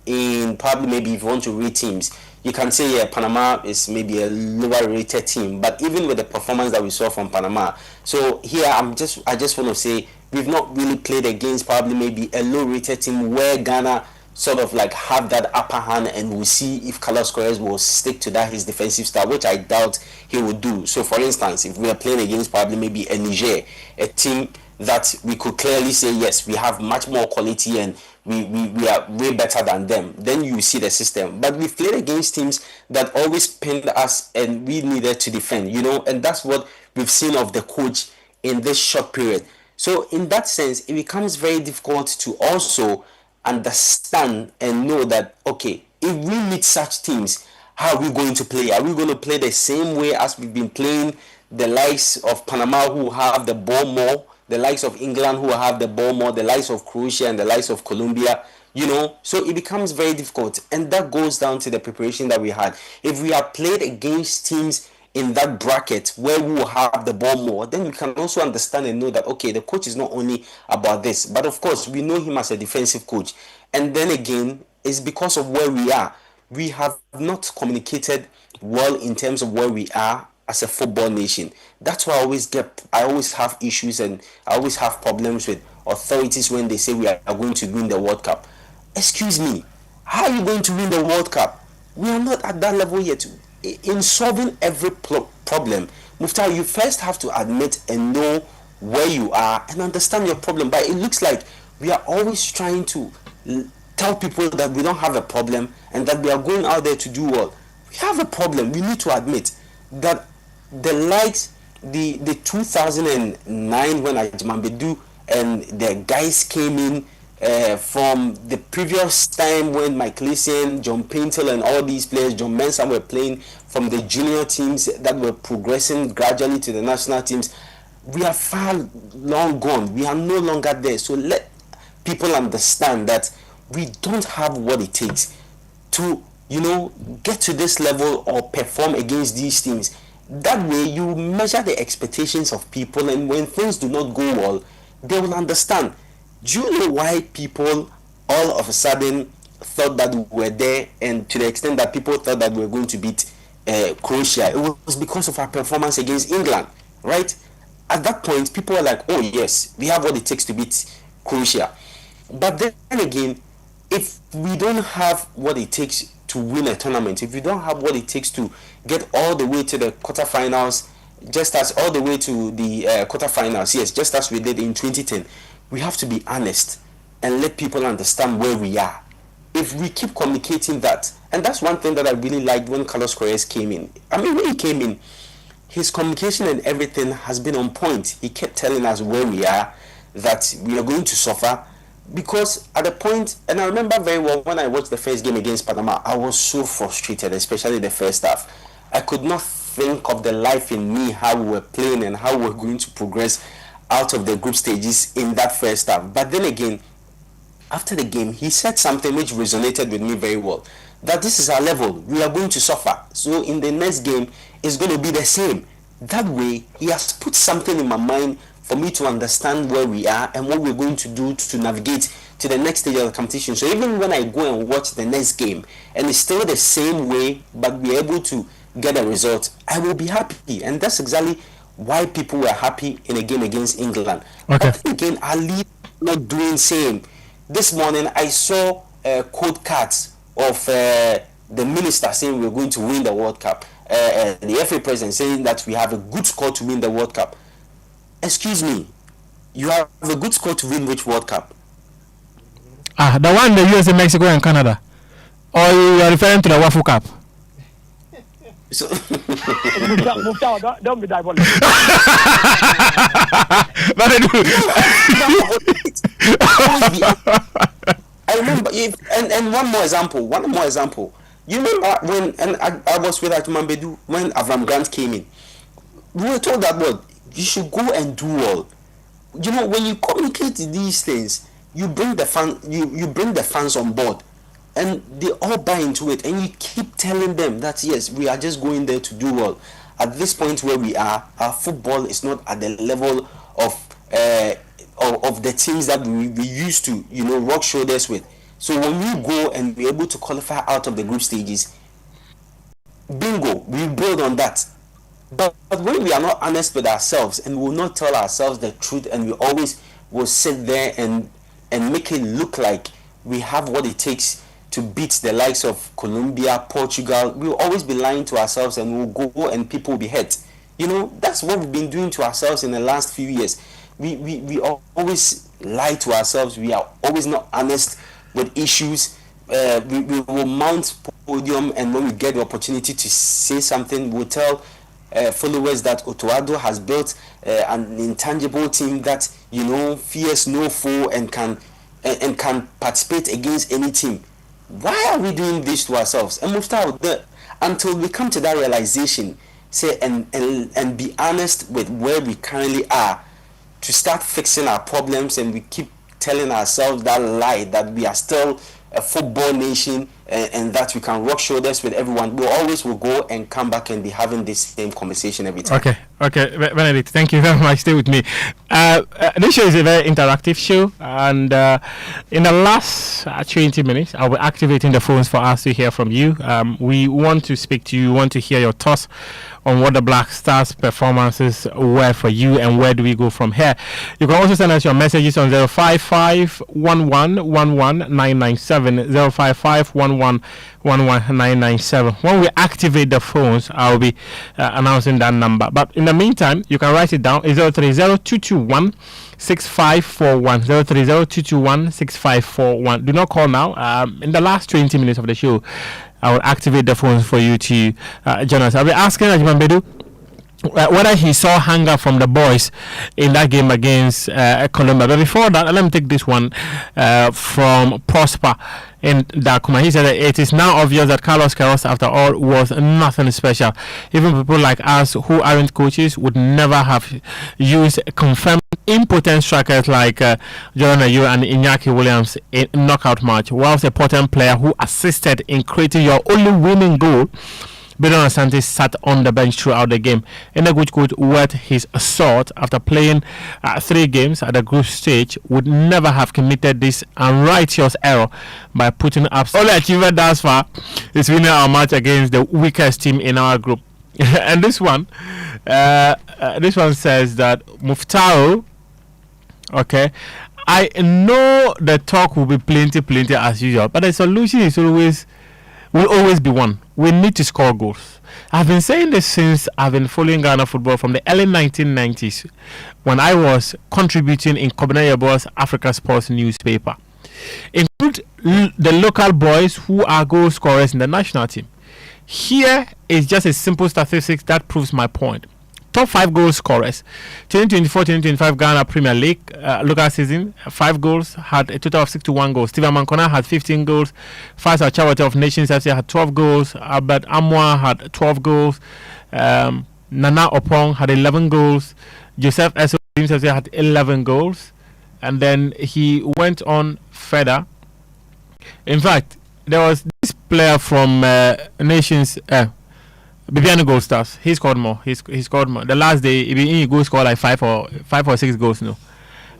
in probably, maybe if you want to rate teams, you can say Panama is maybe a lower rated team, but even with the performance that we saw from Panama, so here I just want to say we've not really played against probably maybe a low rated team where Ghana sort of like have that upper hand, and we'll see if Carlos Queiroz will stick to that his defensive style, which I doubt he will do. So for instance, if we are playing against probably maybe a Niger, a team that we could clearly say yes, we have much more quality and we are way better than them, then you see the system. But we've played against teams that always pinned us, and we needed to defend, and that's what we've seen of the coach in this short period. So in that sense, it becomes very difficult to also understand and know that, okay, if we meet such teams, how are we going to play? Are we going to play the same way as we've been playing the likes of Panama, who have the ball more, the likes of England, who have the ball more, the likes of Croatia and the likes of Colombia, so it becomes very difficult, and that goes down to the preparation that we had. If we have played against teams in that bracket where we will have the ball more, then we can also understand and know that, okay, the coach is not only about this, but of course we know him as a defensive coach. And then again, it's because of where we are. We have not communicated well in terms of where we are as a football nation. That's why I always have issues, and I always have problems with authorities when they say we are going to win the World Cup. Excuse me, how are you going to win the World Cup? We are not at that level yet. In solving every problem, Muftawu, you first have to admit and know where you are and understand your problem. But it looks like we are always trying to tell people that we don't have a problem and that we are going out there to do well. We have a problem. We need to admit that the likes, the 2009 when Ajimambedu and the guys came in, from the previous time when Mike Leeson, John Paintel and all these players, John Mensah, were playing from the junior teams that were progressing gradually to the national teams. We are far long gone. We are no longer there. So let people understand that we don't have what it takes to, get to this level or perform against these teams. That way you measure the expectations of people, and when things do not go well, they will understand. Do you know why people all of a sudden thought that we were there, and to the extent that people thought that we were going to beat Croatia? It was because of our performance against England, right? At that point, people were like, oh yes, we have what it takes to beat Croatia. But then again, if we don't have what it takes to win a tournament, if we don't have what it takes to get all the way to the quarterfinals, just as all the way to the quarterfinals, yes, just as we did in 2010, we have to be honest and let people understand where we are. If we keep communicating that, and that's one thing that I really liked when Carlos Correa came in. I mean, when he came in, his communication and everything has been on point. He kept telling us where we are, that we are going to suffer. Because at the point, and I remember very well when I watched the first game against Panama, I was so frustrated, especially the first half. I could not think of the life in me, how we were playing and how we were going to progress out of the group stages in that first half. But then again, after the game, he said something which resonated with me very well, that this is our level, we are going to suffer. So in the next game, it's going to be the same. That way, he has put something in my mind for me to understand where we are and what we're going to do to navigate to the next stage of the competition. So even when I go and watch the next game and it's still the same way, but we're able to get a result, I will be happy. And that's exactly why people were happy in a game against England. Okay. But again, our lead not doing same. This morning I saw code cards of the minister saying we're going to win the World Cup. The FA president saying that we have a good score to win the World Cup. Excuse me, you have a good score to win which World Cup? The one in the USA, Mexico, and Canada. Or you are referring to the Waffle Cup? So Muftawu, don't be diabolical. I remember, and one more example. You remember when, and I was with Ajimambedu when Avram Grant came in. We were told that, well, you should go and do well. When you communicate these things, you bring the fans on board, and they all buy into it, and you keep telling them that yes, we are just going there to do well. At this point where we are, our football is not at the level of the teams that we used to, rub shoulders with. So when we go and we're able to qualify out of the group stages, bingo, we build on that. But when we are not honest with ourselves and will not tell ourselves the truth, and we always will sit there and make it look like we have what it takes to beat the likes of Colombia, Portugal, we will always be lying to ourselves, and we'll go and people will be hurt. That's what we've been doing to ourselves in the last few years. We always lie to ourselves. We are always not honest with issues. We will mount podium, and when we get the opportunity to say something, we'll tell followers that Otoado has built an intangible team that fears no foe and can participate against any team. Why are we doing this to ourselves? And Muftawu, until we come to that realization, say and be honest with where we currently are, to start fixing our problems, and we keep telling ourselves that lie that we are still a football nation, and that we can rub shoulders with everyone, we always will go and come back and be having this same conversation every time. Okay, Benedict, thank you very much. Stay with me. This show is a very interactive show, and in the last 20 minutes, I'll be activating the phones for us to hear from you. We want to speak to you, want to hear your thoughts on what the Black Stars performances were for you and where do we go from here. You can also send us your messages on 055 1111997 055 1111997. When we activate the phones, I'll be announcing that number. But in the meantime, you can write it down. It's 030-221 6541 030-221 6541. Do not call now. In the last 20 minutes of the show, I will activate the phones for you to join us. I'll be asking Ajiman Bedu whether he saw hunger from the boys in that game against Colombia. But before that, let me take this one from Prosper in Dakuma. He said that it is now obvious that Carlos Queiroz, after all, was nothing special. Even people like us who aren't coaches would never have used confirmed impotent strikers like Jordan Ayew and Iñaki Williams in knockout match, whilst a potent player who assisted in creating your only winning goal, Bedon Asante, sat on the bench throughout the game. Eneguch could wet his salt after playing 3 games at the group stage, would never have committed this unrighteous error by putting up. Only achievement thus far is winning our match against the weakest team in our group. And this one says that Muftawu, okay, I know the talk will be plenty as usual, but the solution is will always be one. We need to score goals. I've been saying this since I've been following Ghana football from the early 1990s when I was contributing in Kobina Yeboah's Africa Sports newspaper. Include the local boys who are goal scorers in the national team. Here is just a simple statistics that proves my point. Top 5 goal scorers. 2024-2025 Ghana Premier League local season, 5 goals, had a total of 61 goals. Steven Mankona had 15 goals. Faisal Chawate of Nations FC had 12 goals. Albert Amwa had 12 goals. Nana Opong had 11 goals. Joseph Eso FC had 11 goals. And then he went on further. In fact, there was this player from Nations... Bibiano Gold Stars. He scored more. He scored more. The last day, he go score like 5 or 6 goals. No,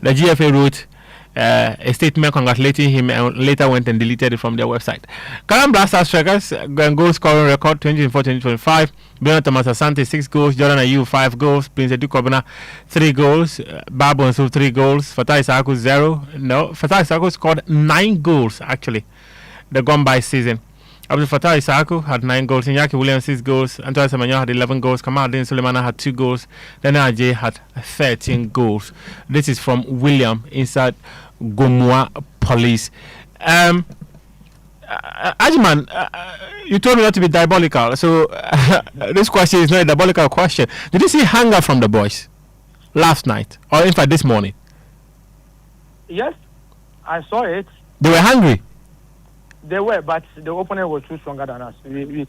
the GFA wrote a statement congratulating him and later went and deleted it from their website. Ghana Black Stars strikers goal scoring record 2024-2025. Bernard Thomas Asante 6 goals. Jordan Ayew 5 goals. Prince Edu Kobina 3 goals. Babu Nsu 3 goals. Fatai Isaku 0. No, Fatai Isaku scored 9 goals actually. The gone by season. Abdul Fattah Isaku had 9 goals, Iñaki Williams 6 goals, Antoine Semenyo had 11 goals, Kamal Adin Sulemana had 2 goals, then Ajay had 13 goals. This is from William inside Gomua Police. Ajman, you told me not to be diabolical, so this question is not a diabolical question. Did you see hunger from the boys last night, or in fact this morning? Yes, I saw it. They were hungry. They were, but the opponent was too stronger than us. We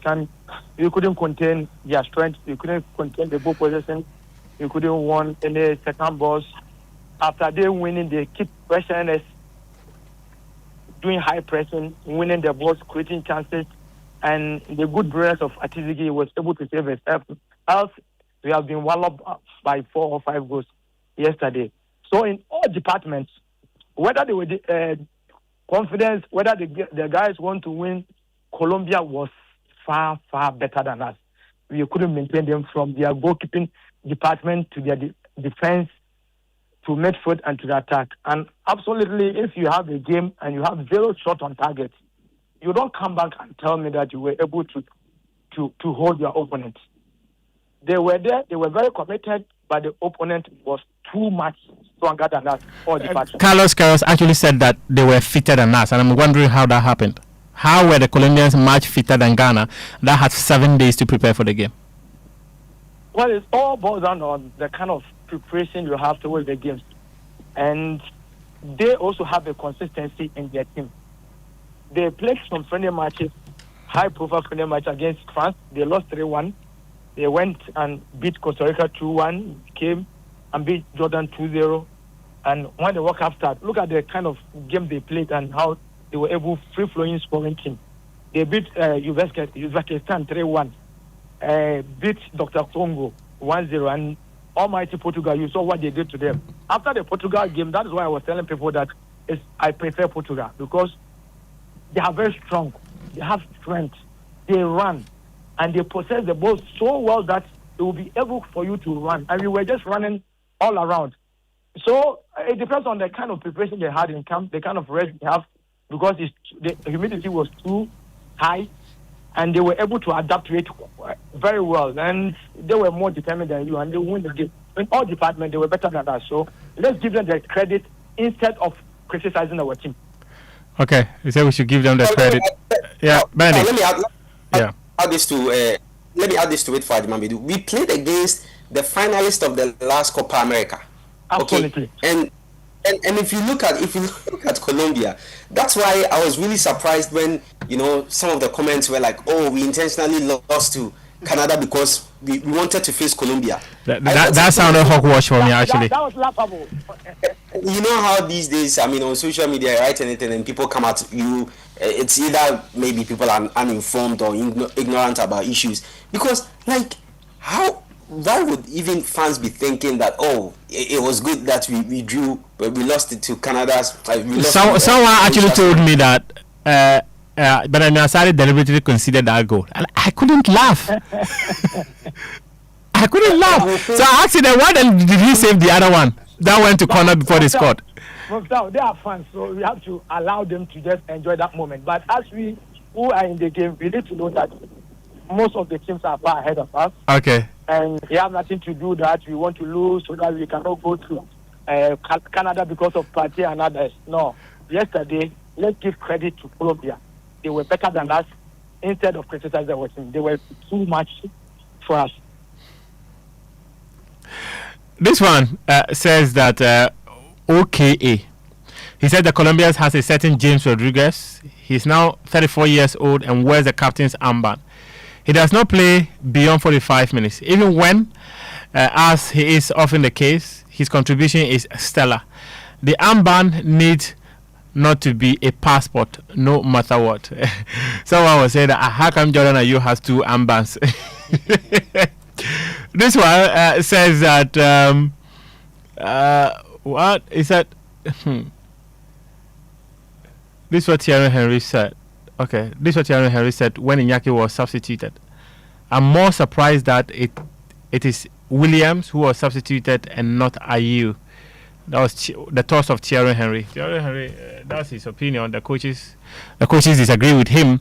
couldn't contain their strength. We couldn't contain the ball possession. We couldn't win any second balls. After they winning, they keep pressuring us, doing high pressing, winning the balls, creating chances, and the good brilliance of Atizigi was able to save us. Else, we have been walloped by 4 or 5 goals yesterday. So in all departments, whether they were confidence, whether the guys want to win, Colombia was far better than us. We couldn't maintain them from their goalkeeping department to their defense, to midfield and to the attack. And absolutely, if you have a game and you have 0 shot on target, you don't come back and tell me that you were able to hold your opponent. They were there, they were very committed, but the opponent was too much stronger than us. Carlos Queiroz actually said that they were fitter than us, and I'm wondering how that happened. How were the Colombians much fitter than Ghana that had 7 days to prepare for the game? Well, it all boils down on the kind of preparation you have towards the games. And they also have a consistency in their team. They played some friendly matches, high-profile friendly match against France. They lost 3-1. They went and beat Costa Rica 2-1, came and beat Jordan 2-0. And when the World Cup started, look at the kind of game they played and how they were able free-flowing scoring team. They beat Uzbekistan 3-1. Beat Dr. Congo 1-0, and almighty Portugal. You saw what they did to them. After the Portugal game, that is why I was telling people that I prefer Portugal, because they are very strong. They have strength. They run, and they possess the ball so well that it will be able for you to run. And we were just running all around. So it depends on the kind of preparation they had in camp, the kind of rest they have, because the humidity was too high, and they were able to adapt to it very well. And they were more determined than you, and they won the game. In all departments, they were better than us. So let's give them the credit instead of criticizing our team. Okay, you said we should give them the credit. Yeah, Benny. Let me add this to it for Adimambidu. We played against the finalist of the last Copa America. Absolutely. Okay? And if you look at Colombia, that's why I was really surprised when some of the comments were like, "Oh, we intentionally lost to Canada because we wanted to face Colombia." That sounded hogwash for me, actually. That was laughable. You know how these days, on social media, you write anything and people come at you. It's either maybe people are uninformed or ignorant about issues. Because, why would even fans be thinking that, it was good that we drew, but we lost it to Canada? Someone actually told me that, but I decided deliberately considered that goal. And I couldn't laugh. I couldn't laugh. So I asked him, why then did he save the other one? That went to corner before they scored. They are fans, so we have to allow them to just enjoy that moment. But as we who are in the game, we need to know that most of the teams are far ahead of us. Okay. And we have nothing to do that we want to lose so that we cannot go to Canada because of party and others. No. Yesterday, let's give credit to Colombia. They were better than us. Instead of criticizing our team, they were too much for us. This one says that OKA. He said the Colombians has a certain James Rodriguez. He's now 34 years old and wears the captain's armband. He does not play beyond 45 minutes. Even when, as he is often the case, his contribution is stellar. The armband needs not to be a passport, no matter what. Someone was saying that, how come Jordan Ayew has two armbands? This one says that, what is that? This is what Thierry Henry said. Okay, this is what Thierry Henry said when Iñaki was substituted. I'm more surprised that it is Williams who was substituted and not Ayew. That was the toss of Thierry Henry. Thierry Henry, that's his opinion. The coaches disagree with him.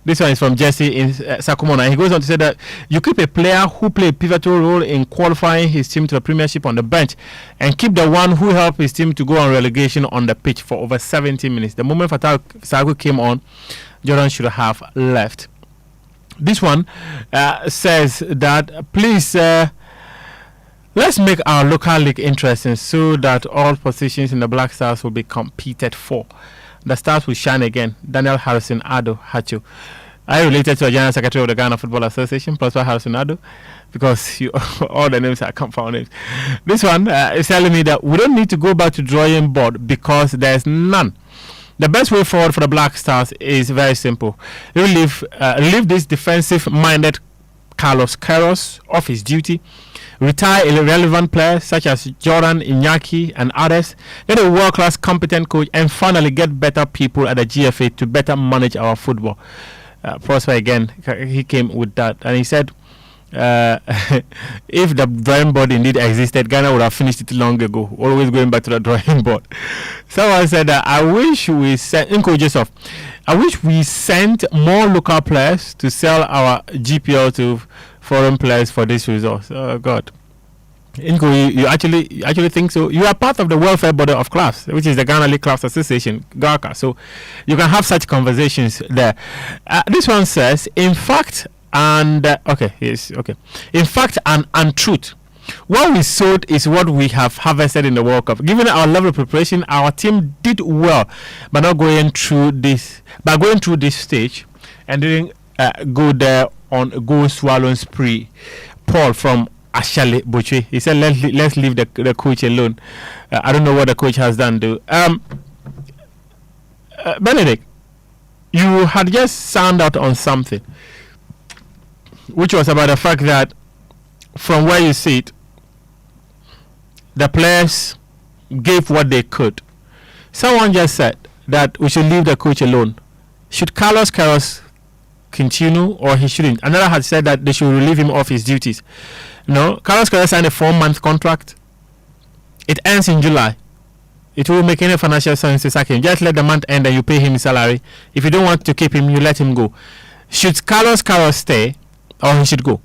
This one is from Jesse in Sakumona. He goes on to say that you keep a player who played a pivotal role in qualifying his team to the Premiership on the bench and keep the one who helped his team to go on relegation on the pitch for over 70 minutes. The moment Fatawu came on, Jordan should have left. This one says that please let's make our local league interesting so that all positions in the Black Stars will be competed for. The Stars will shine again. Daniel Harrison Ado Hacho. I related to the General Secretary of the Ghana Football Association, Prosper Harrison Ado, because all the names are compound names. This one is telling me that we don't need to go back to drawing board because there's none. The best way forward for the Black Stars is very simple. Relieve this defensive-minded Carlos Queiroz off his duty. Retire irrelevant players such as Jordan, Iñaki, and others. Get a world-class competent coach, and finally get better people at the GFA to better manage our football. Prosper again, he came with that, and he said, if the drawing board indeed existed, Ghana would have finished it long ago. Always going back to the drawing board. Someone said that I wish we sent more local players to sell our GPL to foreign players for this resource. Oh God. Inko, you actually think so? You are part of the welfare body of clubs, which is the Ghana League Clubs Association, GARCA. So you can have such conversations there. This one says, in fact and untruth. What we sowed is what we have harvested in the World Cup. Given our level of preparation, our team did well, but going through this stage and didn't go there on a goal swallowing spree. Paul from Ashale Boche. He said, let's leave the coach alone. I don't know what the coach has done, though. Benedict, you had just sound out on something, which was about the fact that from where you sit, the players gave what they could. Someone just said that we should leave the coach alone. Should Carlos Queiroz continue or he shouldn't? Another had said that they should relieve him of his duties. No, Carlos Queiroz signed a 4-month contract. It ends in July. It will make any financial sense to sack him. Just let the month end and you pay him his salary. If you don't want to keep him, you let him go. Should Carlos Queiroz stay or he should go?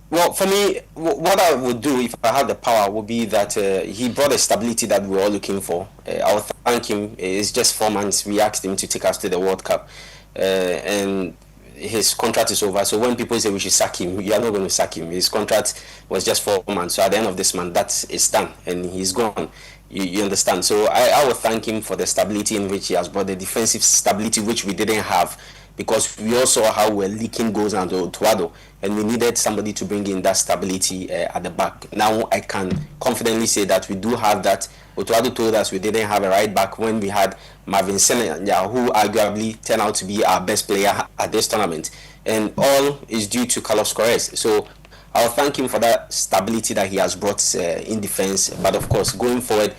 Well, for me, what I would do if I had the power would be that he brought the stability that we were all looking for. I would thank him. It's just 4 months. We asked him to take us to the World Cup. And his contract is over. So when people say we should sack him, you are not going to sack him. His contract was just 4 months. So at the end of this month, that is done. And he's gone. You understand? So I would thank him for the stability in which he has brought, the defensive stability which we didn't have, because we all saw how we're leaking goals under Otuado, and we needed somebody to bring in that stability at the back. Now I can confidently say that we do have that. Otuado told us we didn't have a right back when we had Marvin Senanya, who arguably turned out to be our best player at this tournament, and all is due to Carlos Queiroz. So I'll thank him for that stability that he has brought in defense. But of course, going forward,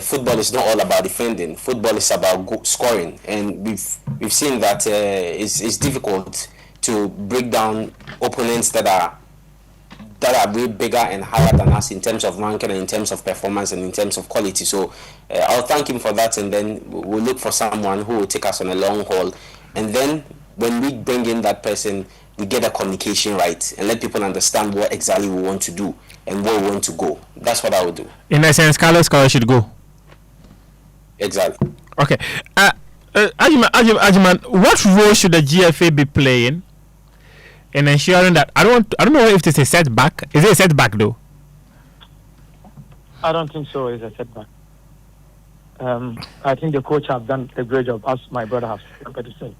football is not all about defending. Football is about scoring, and we've seen that it's difficult to break down opponents that are way bigger and higher than us in terms of ranking and in terms of performance and in terms of quality. So I'll thank him for that, and then we'll look for someone who will take us on a long haul. And then when we bring in that person, we get the communication right and let people understand what exactly we want to do and where we want to go. That's what I would do. In a sense, Carlos Queiroz should go. Exactly. Okay. Ajiman, what role should the GFA be playing in ensuring that I don't know if it's a setback. Is it a setback though? I don't think so. It's a setback. I think the coach have done a great job, as my brother has said.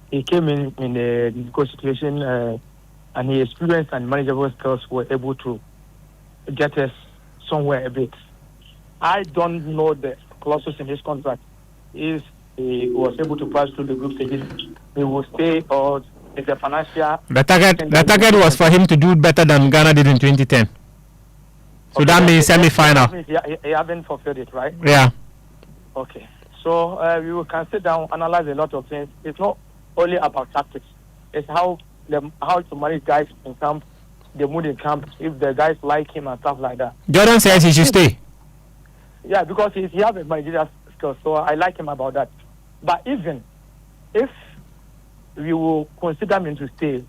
He came in a difficult situation, and he experienced and manageable skills were able to get us somewhere a bit. I don't know the clauses in his contract. If he was able to pass through the group stages, he will stay, or it's a financial. The target was for him to do better than Ghana did in 2010. So that means semi-final. He haven't fulfilled it, right? Yeah. Okay. So we can sit down, analyze a lot of things. It's not only about tactics. It's how to manage guys in camp, the mood in camp, if the guys like him and stuff like that. Jordan says he should stay. Yeah, because he has a managerial skills, so I like him about that. But even if we will consider him to stay,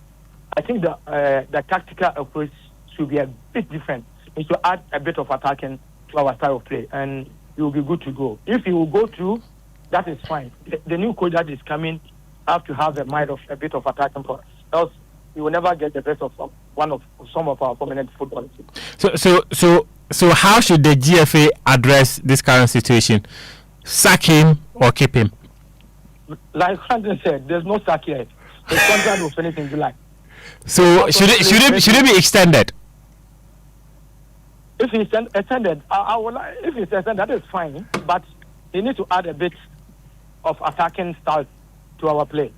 I think the tactical approach should be a bit different. We should add a bit of attacking to our style of play, and we will be good to go. If he will go through, that is fine. The new coach that is coming have to have a mind of a bit of attacking for us. Else we will never get the best of some of our prominent footballers. So how should the GFA address this current situation? Sack him or keep him? Like Brandon said, there's no sack here. The contract will finish in July. So should it be extended? If he's extended, if he's extended, that is fine. But he needs to add a bit of attacking style to our play.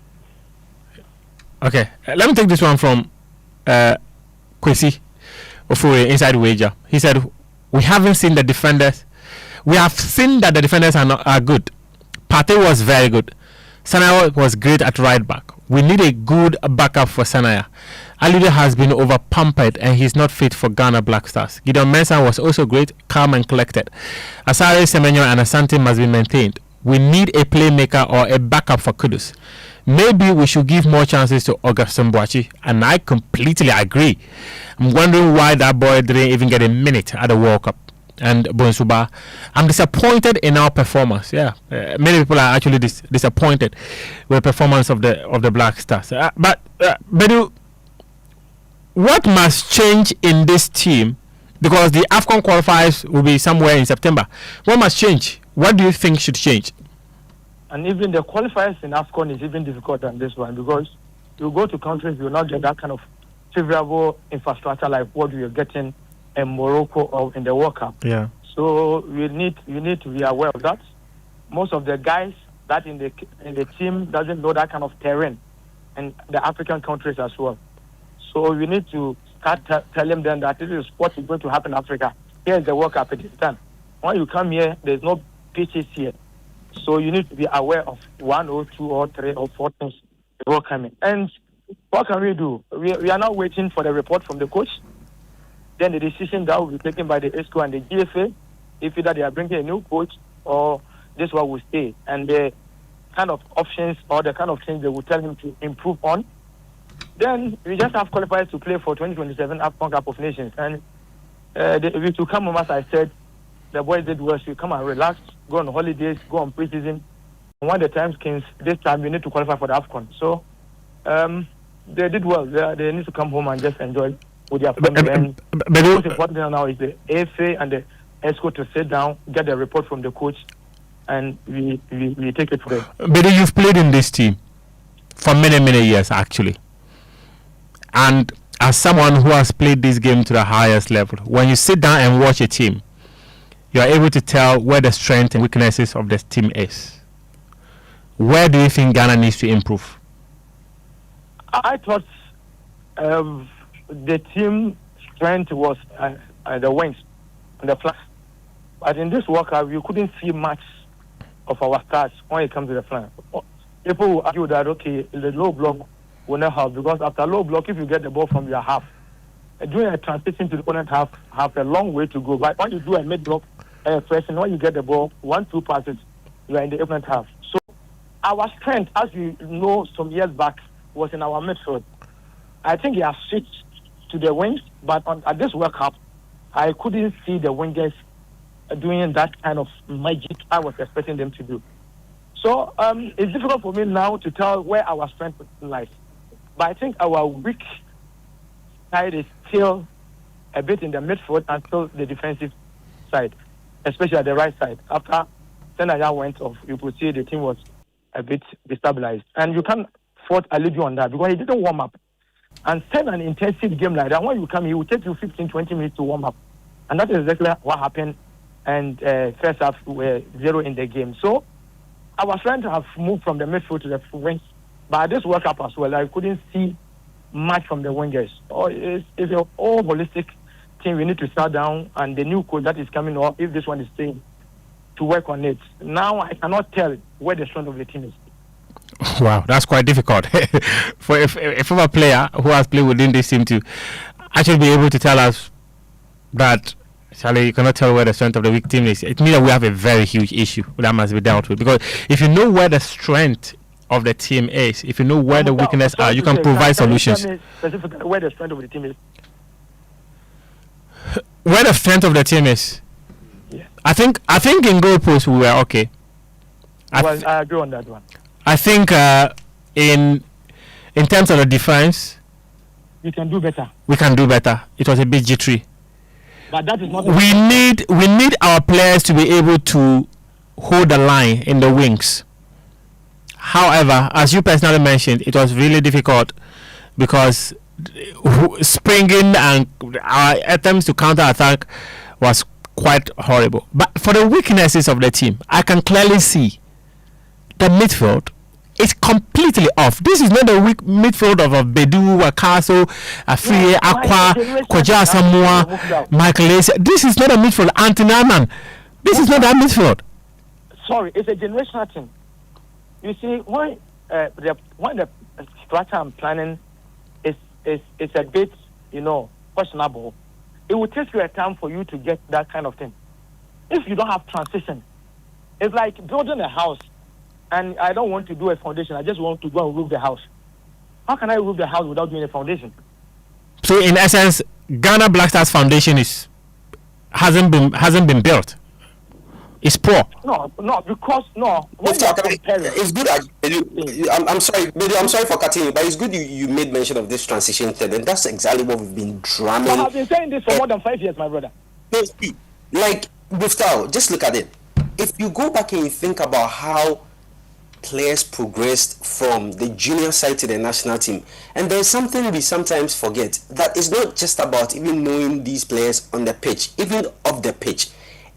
Okay, let me take this one from Kwesi Ofure inside Wager. He said, "We haven't seen the defenders. We have seen that the defenders are good. Partey was very good. Sanaya was great at right back. We need a good backup for Sanaya. Alidu has been over pampered and he's not fit for Ghana Black Stars. Gideon Mensah was also great, calm and collected. Asare, Semenyo and Asante must be maintained. We need a playmaker or a backup for Kudus. Maybe we should give more chances to Augustin Boachi, and I completely agree. I'm wondering why that boy didn't even get a minute at the World Cup. And Bonsuba, I'm disappointed in our performance. Yeah, many people are actually disappointed with the performance of the Black Stars. But what must change in this team? Because the AFCON qualifiers will be somewhere in September. What must change? What do you think should change? And even the qualifiers in AFCON is even difficult than this one, because you go to countries, you will not get that kind of favorable infrastructure like what we are getting in Morocco or in the World Cup. Yeah. So you need to be aware of that. Most of the guys that in the team doesn't know that kind of terrain, and the African countries as well. So we need to start telling them that this is what is going to happen in Africa. Here's the World Cup. It is done. When you come here, there's no pitches here. So you need to be aware of 1 or 2 or 3 or 4 things before coming. And what can we do? We are now waiting for the report from the coach. Then the decision that will be taken by the ESCO and the GFA, if either they are bringing a new coach or this one will stay. And the kind of options or the kind of things they will tell him to improve on. Then we just have qualifiers to play for 2027 AFCON Cup of Nations. And we to come home, as I said, the boys did well. So come and relax, go on holidays, go on preseason. And when the time comes, this time we need to qualify for the AFCON. So they did well. They need to come home and just enjoy with their family. And the most important thing now is the AFA and the ESCO to sit down, get the report from the coach, and we take it from there. But you've played in this team for many, many years, actually. And as someone who has played this game to the highest level, when you sit down and watch a team, you are able to tell where the strengths and weaknesses of the team is. Where do you think Ghana needs to improve? I thought the team strength was the wings and the flank. But in this World Cup, you couldn't see much of our stars when it comes to the flank. People will argue that, okay, the low block will not help, because after low block, if you get the ball from your half, doing a transition to the opponent half have a long way to go. But when you do a mid block pressing, when you get the ball, 1-2 passes, you are in the opponent half. So our strength, as you know, some years back, was in our midfield. I think he has switched to the wings, but at this World Cup, I couldn't see the wingers doing that kind of magic I was expecting them to do. So it's difficult for me now to tell where our strength lies. But I think our weak side is still a bit in the midfield and still the defensive side, especially at the right side. After Senaya went off, you could see the team was a bit destabilized. And you can't fault Alibi on that because he didn't warm up. And send an intensive game like that, when you come, he will take you 15-20 minutes to warm up. And that is exactly what happened. And first half, we were 0 in the game. So our strength have moved from the midfield to the wings. But at this World Cup as well, I couldn't see much from the wingers. It's an all holistic team. We need to start down, and the new coach that is coming up, if this one is staying, to work on it. Now I cannot tell where the strength of the team is. Wow, that's quite difficult for a former player who has played within this team to actually be able to tell us that, Charlie, you cannot tell where the strength of the weak team is. It means that we have a very huge issue that must be dealt with. Because if you know where the strength of the team is, if you know where the weaknesses are, you can provide solutions. Specifically, where the strength of the team is. Where the strength of the team is. Yeah. I think in goal post we were okay. I agree on that one. I think in terms of the defense, we can do better. We can do better. It was a bit jittery. But that is not. We need our players to be able to hold the line in the wings. However, as you personally mentioned, it was really difficult because springing and our attempts to counter attack was quite horrible. But for the weaknesses of the team, I can clearly see the midfield is completely off. This is not the weak midfield of Bedu, Akaso, Afriye, Aqua, Koja Samoa, Michael Lace. This is not a midfield. Antinaman. This is not that midfield. Sorry, it's a generational thing. You see, when the structure I'm planning is a bit, questionable, it will take you a time for you to get that kind of thing. If you don't have transition, it's like building a house. And I don't want to do a foundation. I just want to go and roof the house. How can I roof the house without doing a foundation? So, in essence, Ghana Black Stars Foundation hasn't been built. It's poor. No, because it's good. I'm sorry, Bedu, I'm sorry for cutting you, but it's good you made mention of this transition thing, and that's exactly what we've been drumming. I've been saying this for more than 5 years, my brother. Like Muftawu, just look at it. If you go back and you think about how players progressed from the junior side to the national team, and there's something we sometimes forget, that it's not just about even knowing these players on the pitch, even off the pitch.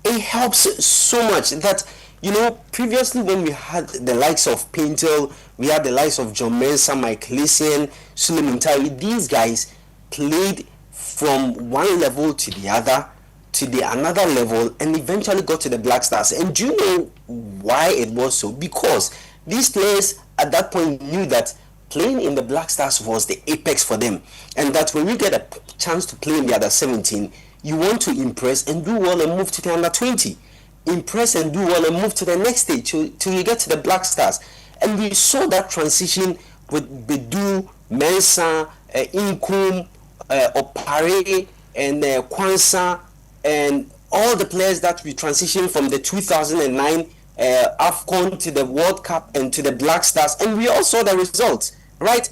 It helps so much that You know, previously when we had the likes of Paintel, we had the likes of John Mensah, Mike Lisian, Suleiman Tari, these guys played from one level to the other, to the another level, and eventually got to the Black Stars. And do you know why it was so? Because these players at that point knew that playing in the Black Stars was the apex for them, and that when you get a chance to play in the under 17, you want to impress and do well and move to the under 20. Impress and do well and move to the next stage till you get to the Black Stars. And we saw that transition with Bedu, Mensah, Inkum, Opare, and Kwanzaa, and all the players that we transitioned from the 2009 AFCON to the World Cup and to the Black Stars, and we all saw the results, right?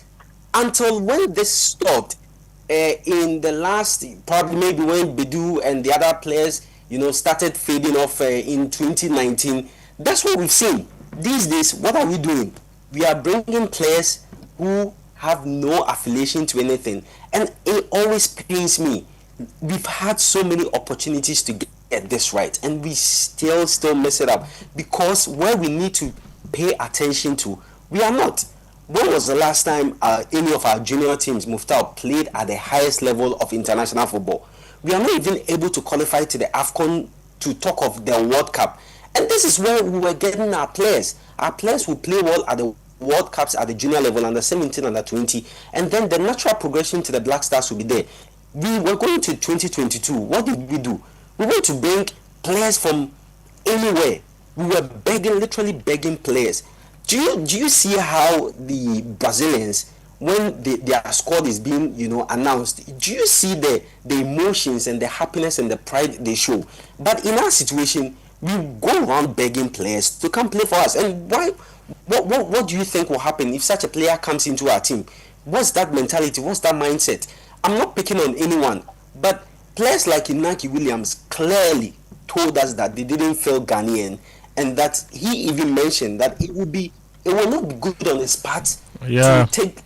Until when this stopped in the last, probably maybe when Bedu and the other players, you know, started fading off in 2019. That's what we've seen. These days, what are we doing? We are bringing players who have no affiliation to anything, and it always pains me. We've had so many opportunities to get this right, and we still mess it up, because where we need to pay attention to, we are not. When was the last time any of our junior teams, Muftawu, played at the highest level of international football? We are not even able to qualify to the AFCON, to talk of the World Cup. And this is where we were getting our players. Our players will play well at the World Cups at the junior level, under 17, under 20, and then the natural progression to the Black Stars will be there. We were going to 2022. What did we do? We went to bring players from anywhere. We were literally begging players. Do you see how the Brazilians, when their squad is being, you know, announced, do you see the emotions and the happiness and the pride they show? But in our situation, we go around begging players to come play for us. And why? What do you think will happen if such a player comes into our team? What's that mentality? What's that mindset? I'm not picking on anyone, but players like Inaki Williams clearly told us that they didn't feel Ghanaian, and that he even mentioned that it will not be good on his part to take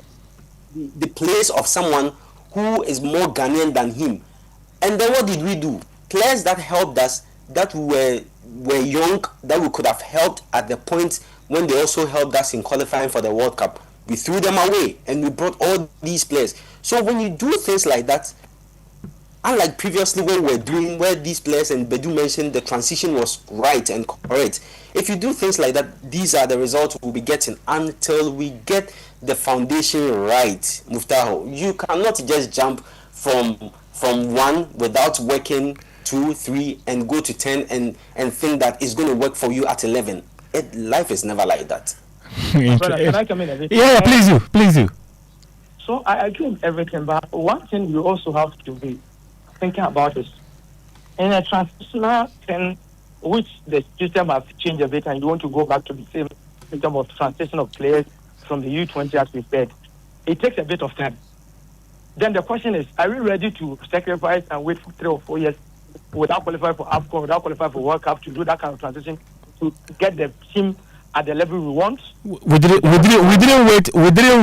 the place of someone who is more Ghanaian than him. And then what did we do? Players that helped us, that were young, that we could have helped at the point when they also helped us in qualifying for the World Cup, we threw them away and we brought all these players. So when you do things like that, unlike previously when we were doing, where these players, and Bedu mentioned the transition was right and correct, if you do things like that, these are the results we'll be getting until we get the foundation right. Muftawu, you cannot just jump from 1 without working 2, 3 and go to 10 and think that it's going to work for you at 11. Life is never like that. Brother, can I come in a bit? Yeah, please do. So I agree with everything, but one thing you also have to be thinking about is in a transitional thing, which the system has changed a bit, and you want to go back to the same system of transition of players from the U20, as we said, it takes a bit of time. Then the question is, are we ready to sacrifice and wait for 3 or 4 years without qualifying for AFCON, without qualifying for World Cup, to do that kind of transition to get the team at the level we want? We didn't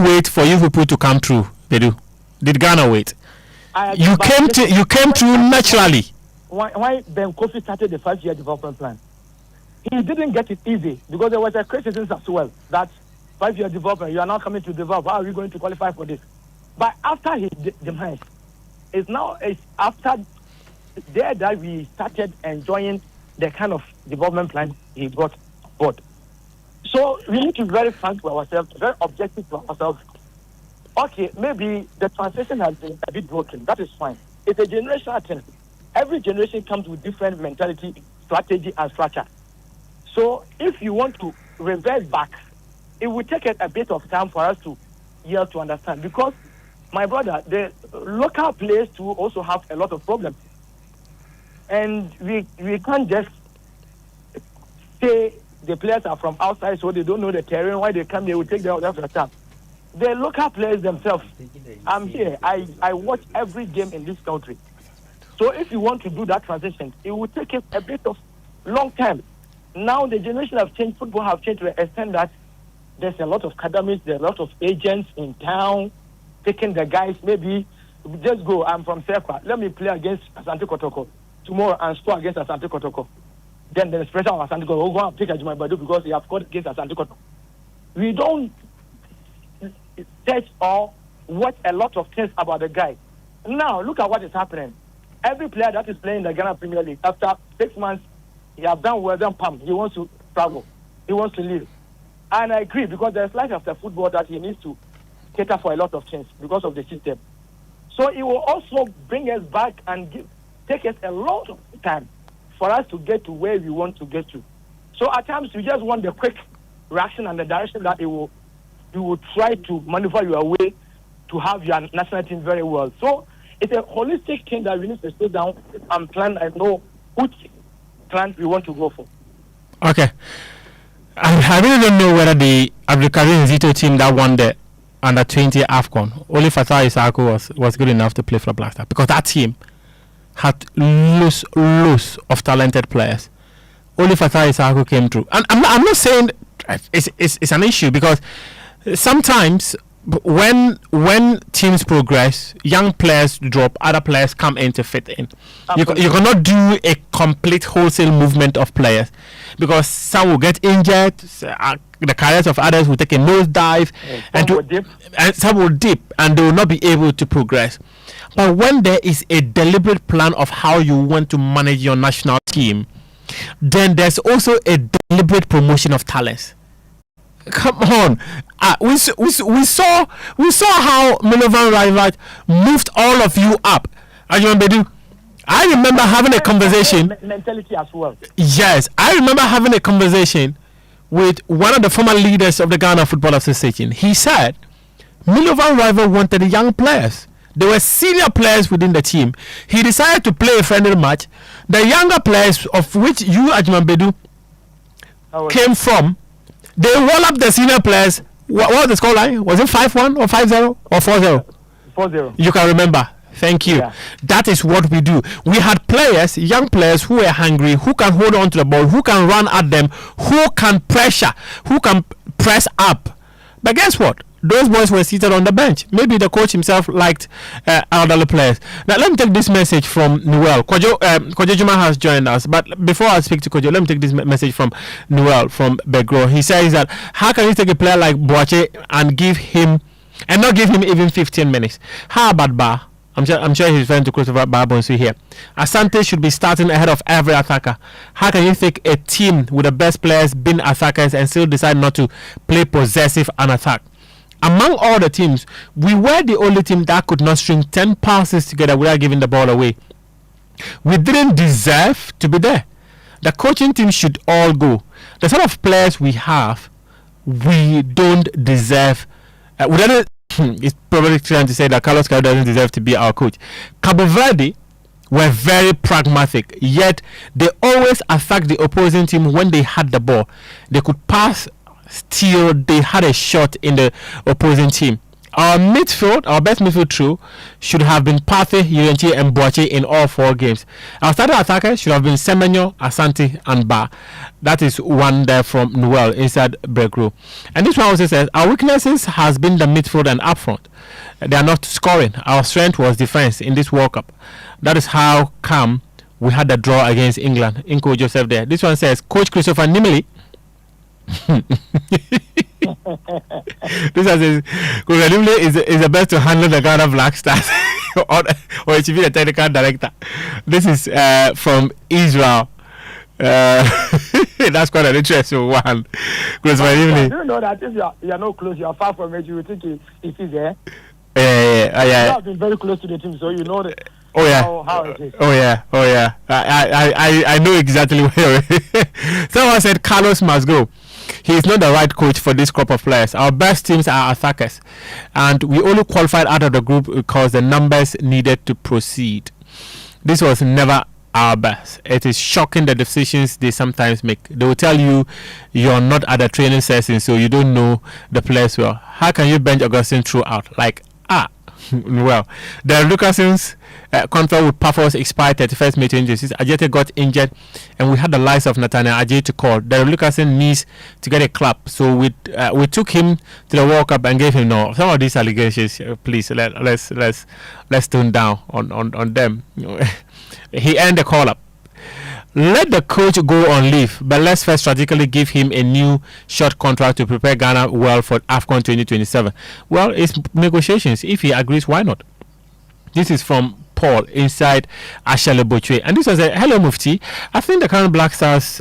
wait for you people to come through. Did Ghana wait? You came through naturally. Why Ben Kofi started the 5-year development plan? He didn't get it easy, because there was a criticism as well that 5-year development, you are not coming to develop. How are we going to qualify for this? But after his demise, it's after there that we started enjoying the kind of development plan he brought forward. So we need to be very frank to ourselves, very objective to ourselves. Okay, maybe the transition has been a bit broken. That is fine. It's a generational thing. Every generation comes with different mentality, strategy, and structure. So if you want to reverse back, it will take a bit of time for us to understand. Because, my brother, the local players too also have a lot of problems. And we can't just say the players are from outside, so they don't know the terrain. Why they come, they will take their time. The local players themselves, I'm here. I watch every game in this country. So if you want to do that transition, it will take a bit of long time. Now the generation have changed, football have changed to an extent that there's a lot of academies, there's a lot of agents in town taking the guys. Maybe just go, I'm from Sekwa, let me play against Asante Kotoko tomorrow and score against Asante Kotoko. then the expression of Asante will go and pick Ajuma Badu because he has scored against Asante Kotoko. We don't search or watch a lot of things about the guy. Now, look at what is happening. Every player that is playing in the Ghana Premier League, after 6 months, he has done well, then pump. He wants to travel. He wants to leave. And I agree, because there's life after football that he needs to cater for a lot of things because of the system. So it will also bring us back and take us a lot of time for us to get to where we want to get to. So at times, we just want the quick reaction and the direction that you will try to maneuver your way to have your national team very well. So it's a holistic thing that we need to sit down and plan and know which plan we want to go for. Okay. I really don't know whether the Abdulkarim Zito team that won the under 20 AFCON, only Fatah Isako was good enough to play for Black Star, because that team had loads of talented players. Only Fatah Isako came through. And I'm not saying it's an issue, because sometimes when teams progress, young players drop, other players come in to fit in. You cannot do a complete wholesale movement of players, because some will get injured, the careers of others will take a nosedive, and some will dip and they will not be able to progress. But when there is a deliberate plan of how you want to manage your national team, then there's also a deliberate promotion of talents. Come on, we saw how Milovan Raivat moved all of you up. I remember having a conversation. Mentality as well. Yes, I remember having a conversation with one of the former leaders of the Ghana Football Association. He said Milovan Raivat wanted young players. There were senior players within the team. He decided to play a friendly match. The younger players, of which you, Ajman Bedu, came from, they wall up the senior players. What was the scoreline? Was it 5-1 or 5-0 or 4-0? 4-0. You can remember. Thank you. Yeah. That is what we do. We had players, young players who were hungry, who can hold on to the ball, who can run at them, who can pressure, who can press up. But guess what? Those boys were seated on the bench. Maybe the coach himself liked elderly players. Now, let me take this message from Noel. Kojo Juma has joined us. But before I speak to Kojo, let me take this message from Noel from Begro. He says that, how can you take a player like Boache and not give him even 15 minutes? How about Ba? I'm sure he's referring to Christopher Barbonsu here. Asante should be starting ahead of every attacker. How can you take a team with the best players being attackers and still decide not to play possessive and attack? Among all the teams, we were the only team that could not string 10 passes together without giving the ball away. We didn't deserve to be there. The coaching team should all go. The sort of players we have, we don't deserve. It's probably trying to say that Carlos Caio doesn't deserve to be our coach. Cabo Verde were very pragmatic, yet they always attacked the opposing team when they had the ball. They could pass. Still, they had a shot in the opposing team. Our best midfield trio, should have been Partey, Yuyenchi, and Boache in all 4 games. Our starting attackers should have been Semenyo, Asante, and Ba. That is one there from Noel inside Bregro. And this one also says, our weaknesses has been the midfield and up front. They are not scoring. Our strength was defense in this World Cup. That is how come we had the draw against England. Inko Joseph there. This one says, Coach Christopher Nimili. This says is the best to handle the Ghana Black Stars, or it should be the technical director. This is from Israel. That's quite an interesting one. Do you know that if you are not close, you are far from it, you will think it is there? Yeah. You have been very close to the team, so you know that. Oh yeah. How it is. Oh yeah. I know exactly where. Someone said Carlos must go. He is not the right coach for this crop of players. Our best teams are attackers, and we only qualified out of the group because the numbers needed to proceed. This was never our best. It is shocking the decisions they sometimes make. They will tell you you're not at the training session, so you don't know the players well. How can you bench Augustine throughout? Well, the Lucason's contract with Paphos expired 31st May 2026. Ajete got injured, and we had the lives of Nathaniel Ajay to call. The Lucason needs to get a clap, so we took him to the World Cup and gave him no. Some of these allegations, please let's tone down on them. He earned the call up. let the coach go on leave, but let's first strategically give him a new short contract to prepare Ghana well for AFCON 2027. Well, it's negotiations. If he agrees, why not? This is from Paul inside Ashale Bochwe. And this was a hello Mufti. I think the current Black Stars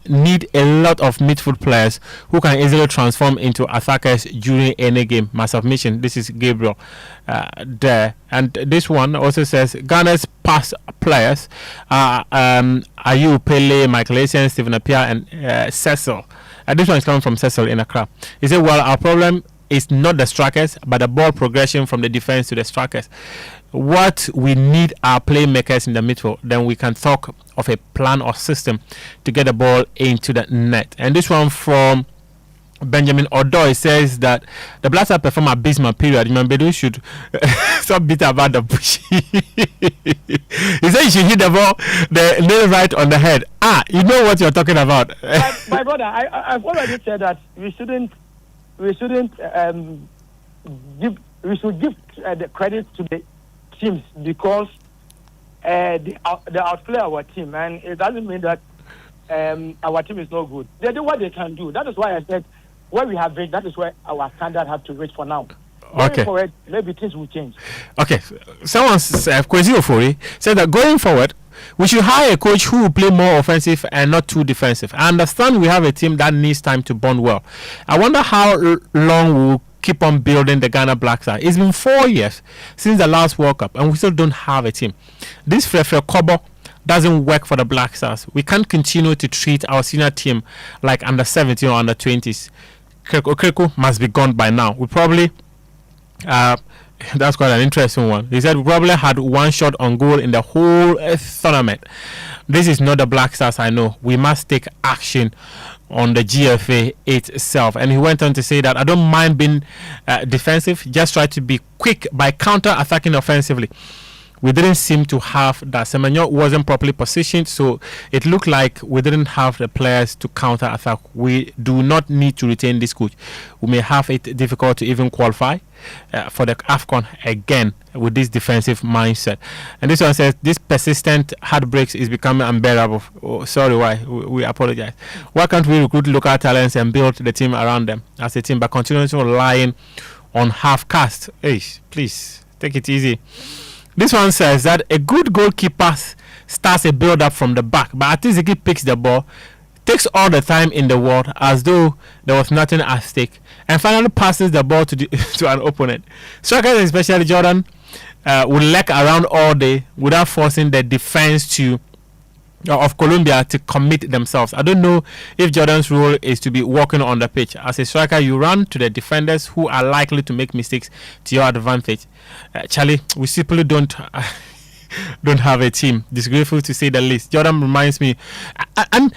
need a lot of midfield players who can easily transform into attackers during any game. My submission. This is Gabriel there. And this one also says Ghana's past players Ayu Pele, Michael Essien, Stephen Appiah, and Cecil. This one is coming from Cecil in Accra. He said, well, our problem is not the strikers, but the ball progression from the defense to the strikers. What we need are playmakers in the midfield. Then we can talk of a plan or system to get the ball into the net. And this one from Benjamin Odoy says that the Black Stars perform abysmal period. Remember, they should stop bitter about the bush. He said you should hit the ball, the nail right on the head. You know what you're talking about. My brother, I've already said that we should give the credit to the teams because they outplay our team, and it doesn't mean that our team is not good. They do what they can do. That is why I said where we have reached, that is where our standard have to reach for now. Going forward, maybe things will change. Okay, someone said Kwesi Ofori said that going forward, we should hire a coach who will play more offensive and not too defensive. I understand we have a team that needs time to bond well. I wonder how long we'll keep on building the Ghana Black Stars. It's been 4 years since the last World Cup, and we still don't have a team. This Frefre Kobo doesn't work for the Black Stars. We can't continue to treat our senior team like under 17 or under 20s. Kreko must be gone by now. We probably that's quite an interesting one. He said we probably had one shot on goal in the whole tournament. This is not the Black Stars I know. We must take action on the GFA itself. And he went on to say that I don't mind being defensive, just try to be quick by counter-attacking offensively. We didn't seem to have that. Semenyo wasn't properly positioned, so it looked like we didn't have the players to counter-attack. We do not need to retain this coach. We may have it difficult to even qualify for the AFCON again with this defensive mindset. And this one says, this persistent heartbreaks is becoming unbearable. Oh, sorry, why? We apologize. Why can't we recruit local talents and build the team around them as a team by continuing to relying on half-cast? Hey, please, take it easy. This one says that a good goalkeeper starts a build-up from the back, but at least he picks the ball, takes all the time in the world as though there was nothing at stake, and finally passes the ball to an opponent. Strikers, especially Jordan, will lurk around all day without forcing the defense of Colombia to commit themselves. I don't know if Jordan's role is to be walking on the pitch. As a striker, you run to the defenders who are likely to make mistakes to your advantage. Charlie, we simply don't have a team. Disgraceful to say the least. Jordan reminds me, and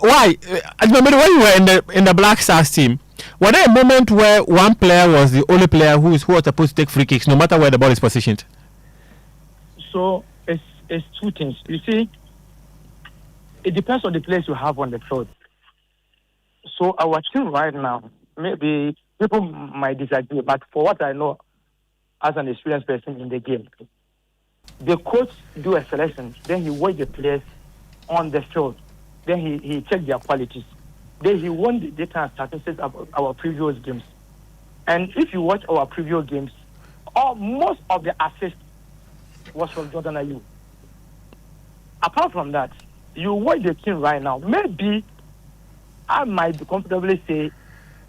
why? I remember when you were in the Black Stars team. Was there a moment where one player was the only player who was supposed to take free kicks, no matter where the ball is positioned? So it's two things. You see, it depends on the place you have on the field. So our team right now, maybe people might disagree, but for what I know as an experienced person in the game, the coach do a selection, then he weighs the players on the field, then he checks their qualities. Then he won the data and statistics of our previous games. And if you watch our previous games, most of the assists was from Jordan Ayew. Apart from that, you watch the team right now. Maybe I might comfortably say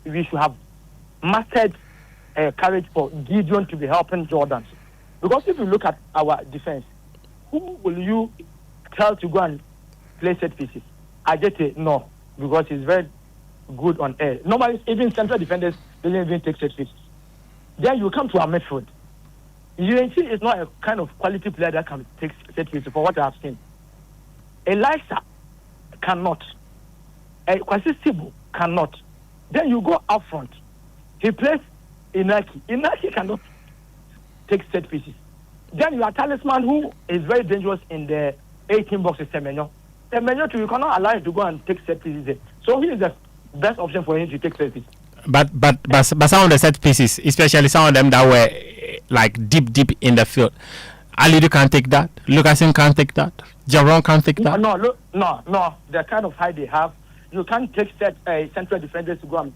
we should have mastered courage for Gideon to be helping Jordan. Because if you look at our defense, who will you tell to go and play set pieces? I just say no, because he's very good on air. Normally, even central defenders don't even take set pieces. Then you come to our midfield. UNC is not a kind of quality player that can take set pieces, for what I have seen. Elisa cannot. Kwasi Sibu cannot. Then you go up front. He plays Inaki. Inaki cannot take set pieces. Then you have Talisman, who is very dangerous in the 18 boxes. Semenyo too, you cannot allow him to go and take set pieces there. So he is the best option for him to take set pieces. But some of the set pieces, especially some of them that were like deep in the field, Alidu can't take that. Lucasen can't take that. Jaron can't take that. No. The kind of height they have, you can't take central defenders to go and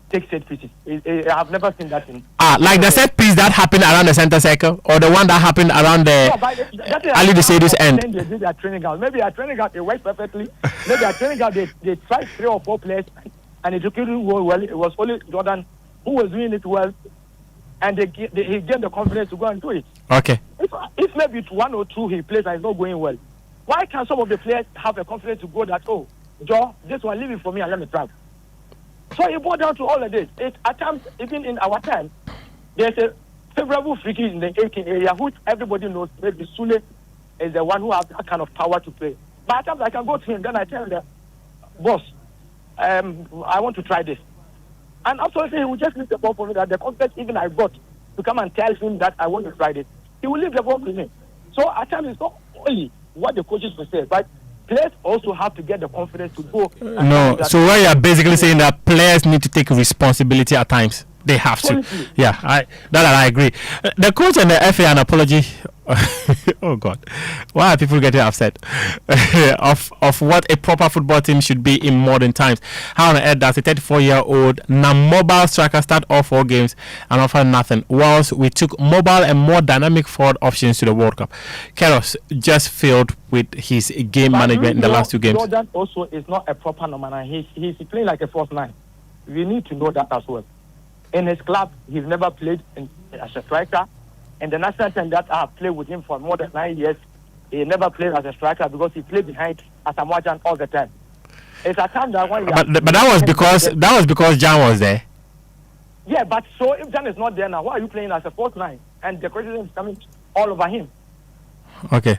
take set pieces. I have never seen that in. Like the set piece that happened around the center circle, or the one that happened around the Alidu Seidu's end. They did their training ground. Maybe their training ground, it worked perfectly. Maybe their training ground, they tried 3 or 4 players, and it didn't go well. It was only Jordan who was doing it well, and he gained the confidence to go and do it. Okay. If maybe it's 1 or 2 he plays and it's not going well, why can't some of the players have the confidence to go that, oh, Joe, this one leave it for me and let me try? So it boiled down to all of this. At times, even in our time, there's a favorable free kick in the 18 area, which everybody knows. Maybe Sule is the one who has that kind of power to play. But at times I can go to him, then I tell him, boss, I want to try this. And absolutely, he will just leave the ball for me. That the confidence even I got to come and tell him that I want to try this, he will leave the ball for me. So at times, it's not only what the coaches will say, but players also have to get the confidence to go. No, so what you are basically saying that players need to take responsibility at times. They have to. Yeah, I agree. The coach and the FA an apology. Oh God, why are people getting upset of what a proper football team should be in modern times? How on earth does a 34-year-old non-mobile striker start all 4 games and offer nothing, whilst we took mobile and more dynamic forward options to the World Cup? Keros just failed with his game management in the last 2 games. Jordan also is not a proper number 9. He's playing like a false 9. We need to know that as well. In his club, he's never played as a striker. And the national team that I have played with him for more than 9 years, he never played as a striker because he played behind Asamoah all the time. It's a time that one. But that was because Jan was there. Yeah, but so if Jan is not there now, why are you playing as a false 9? And the criticism is coming all over him. Okay.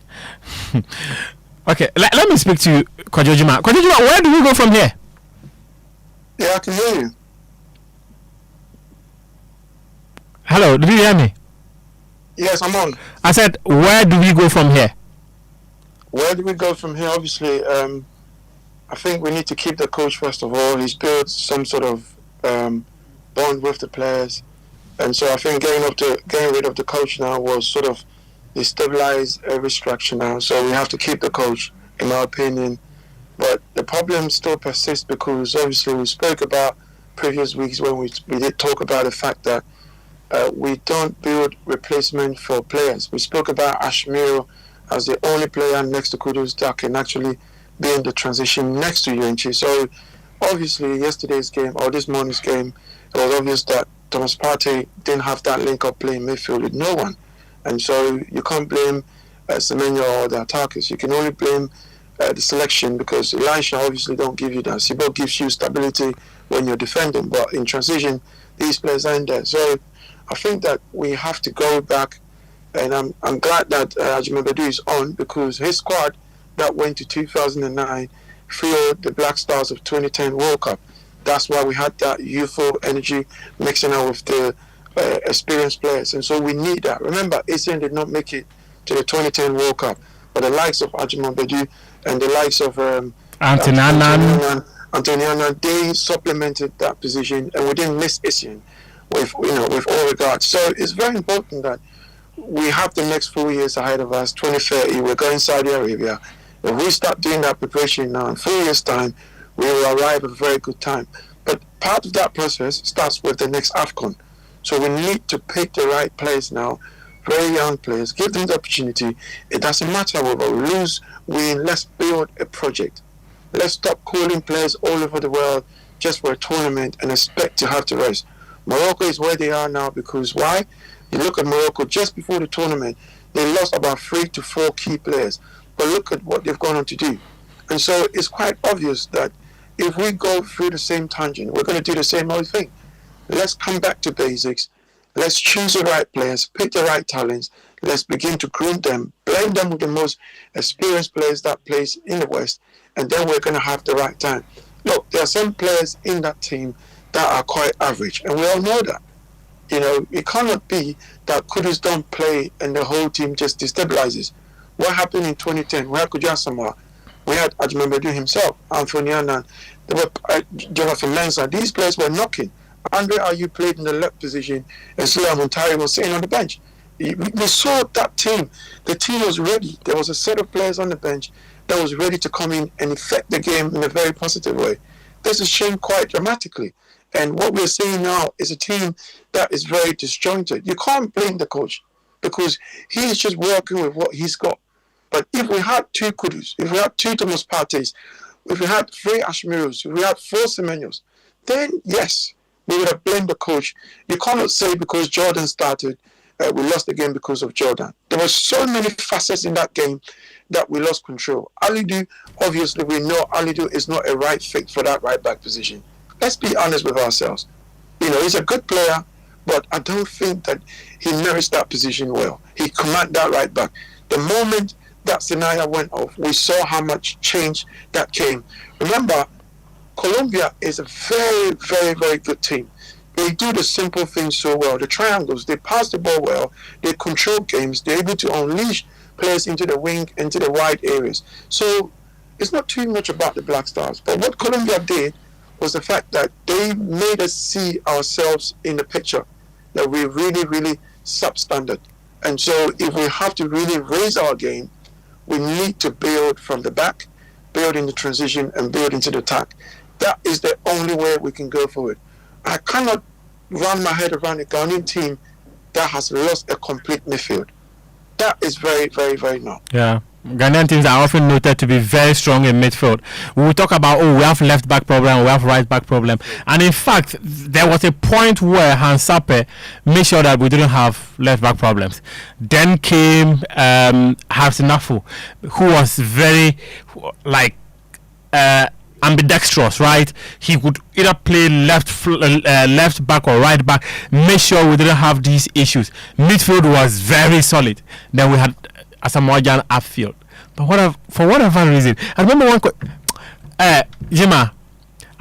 Okay. Let me speak to Kwajojima. Kwajojima, where do we go from here? Yeah, I can hear you. Hello, did you hear me? Yes, I'm on. I said, where do we go from here? Where do we go from here? Obviously, I think we need to keep the coach first of all. He's built some sort of bond with the players, and so I think getting rid of the coach now will sort of destabilize every structure now. So we have to keep the coach, in my opinion. But the problem still persists because obviously we spoke about previous weeks when we did talk about the fact that we don't build replacement for players. We spoke about Ashmiro as the only player next to Kudus that can actually be in the transition next to UNC. So obviously yesterday's game or this morning's game, it was obvious that Thomas Partey didn't have that link-up play in midfield with no one. And so you can't blame Semenyo or the attackers. You can only blame the selection because Elisha obviously don't give you that. Sibo gives you stability when you're defending, but in transition, these players aren't there. So I think that we have to go back, and I'm glad that Ajimabedu is on because his squad that went to 2009 fueled the Black Stars of 2010 World Cup. That's why we had that youthful energy mixing up with the experienced players, and so we need that. Remember, ASEAN did not make it to the 2010 World Cup, but the likes of Ajimabedu and the likes of Antoniana, they supplemented that position, and we didn't miss ASEAN. With all regards. So it's very important that we have the next 4 years ahead of us, 2030, we're going Saudi Arabia. If we start doing that preparation now, in 4 years' time, we will arrive at a very good time. But part of that process starts with the next AFCON. So we need to pick the right players now, very young players, give them the opportunity. It doesn't matter whether we lose, win, let's build a project. Let's stop calling players all over the world just for a tournament and expect to have the rest. Morocco is where they are now because why? You look at Morocco just before the tournament, they lost about 3 to 4 key players. But look at what they've gone on to do. And so it's quite obvious that if we go through the same tangent, we're going to do the same old thing. Let's come back to basics. Let's choose the right players, pick the right talents. Let's begin to groom them, blend them with the most experienced players that plays in the West, and then we're going to have the right time. Look, there are some players in that team that are quite average, and we all know that. It cannot be that Kudus don't play and the whole team just destabilizes. What happened in 2010? We had Kujasama, we had Ajimabedu himself, Anthony Annan, there were Jonathan Mensah. These players were knocking. Andre Ayew played in the left position, and Sulaiman Muntari was sitting on the bench. We saw that team. The team was ready. There was a set of players on the bench that was ready to come in and affect the game in a very positive way. This has changed quite dramatically. And what we're seeing now is a team that is very disjointed. You can't blame the coach because he's just working with what he's got. But if we had 2 Kudus, if we had 2 Thomas Partey's, if we had 3 Ashmiros, if we had 4 Semenyos, then yes, we would have blamed the coach. You cannot say because Jordan started, we lost the game because of Jordan. There were so many facets in that game that we lost control. Alidu, obviously, we know Alidu is not a right fit for that right back position. Let's be honest with ourselves. You know, he's a good player, but I don't think that he merits that position well. He commands that right back. The moment that scenario went off, we saw how much change that came. Remember, Colombia is a very, very, very good team. They do the simple things so well. The triangles, they pass the ball well, they control games, they're able to unleash players into the wing, into the wide areas. So it's not too much about the Black Stars. But what Colombia did was the fact that they made us see ourselves in the picture, that we're really, really substandard. And so if we have to really raise our game, we need to build from the back, build in the transition, and build into the attack. That is the only way we can go forward. I cannot run my head around a Ghanaian team that has lost a complete midfield. That is very, very, very now. Yeah. Ghanaian teams are often noted to be very strong in midfield. We will talk about, we have left back problem, we have right back problem. And in fact, there was a point where Hans Sappe made sure that we didn't have left back problems. Then came Harsinafu, who was very, ambidextrous, right? He would either play left back or right back, make sure we didn't have these issues. Midfield was very solid. Then we had Asamoah upfield. But for whatever reason, I remember one Jima,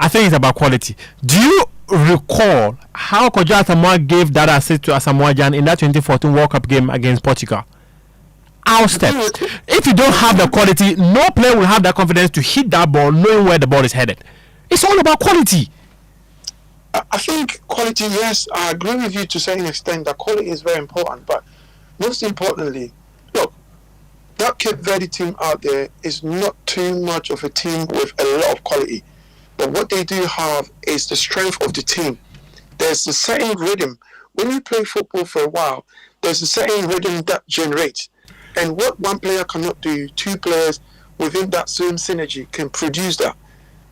I think it's about quality. Do you recall how Kojo Asamoah gave that assist to Asamoah in that 2014 World Cup game against Portugal? Outstep. If you don't have the quality, no player will have that confidence to hit that ball knowing where the ball is headed. It's all about quality. I think quality, yes, I agree with you to a certain extent that quality is very important, but most importantly, look, that Cape Verde team out there is not too much of a team with a lot of quality, but what they do have is the strength of the team. There's a certain rhythm. When you play football for a while, there's a certain rhythm that generates. And what one player cannot do, 2 players within that same synergy can produce that.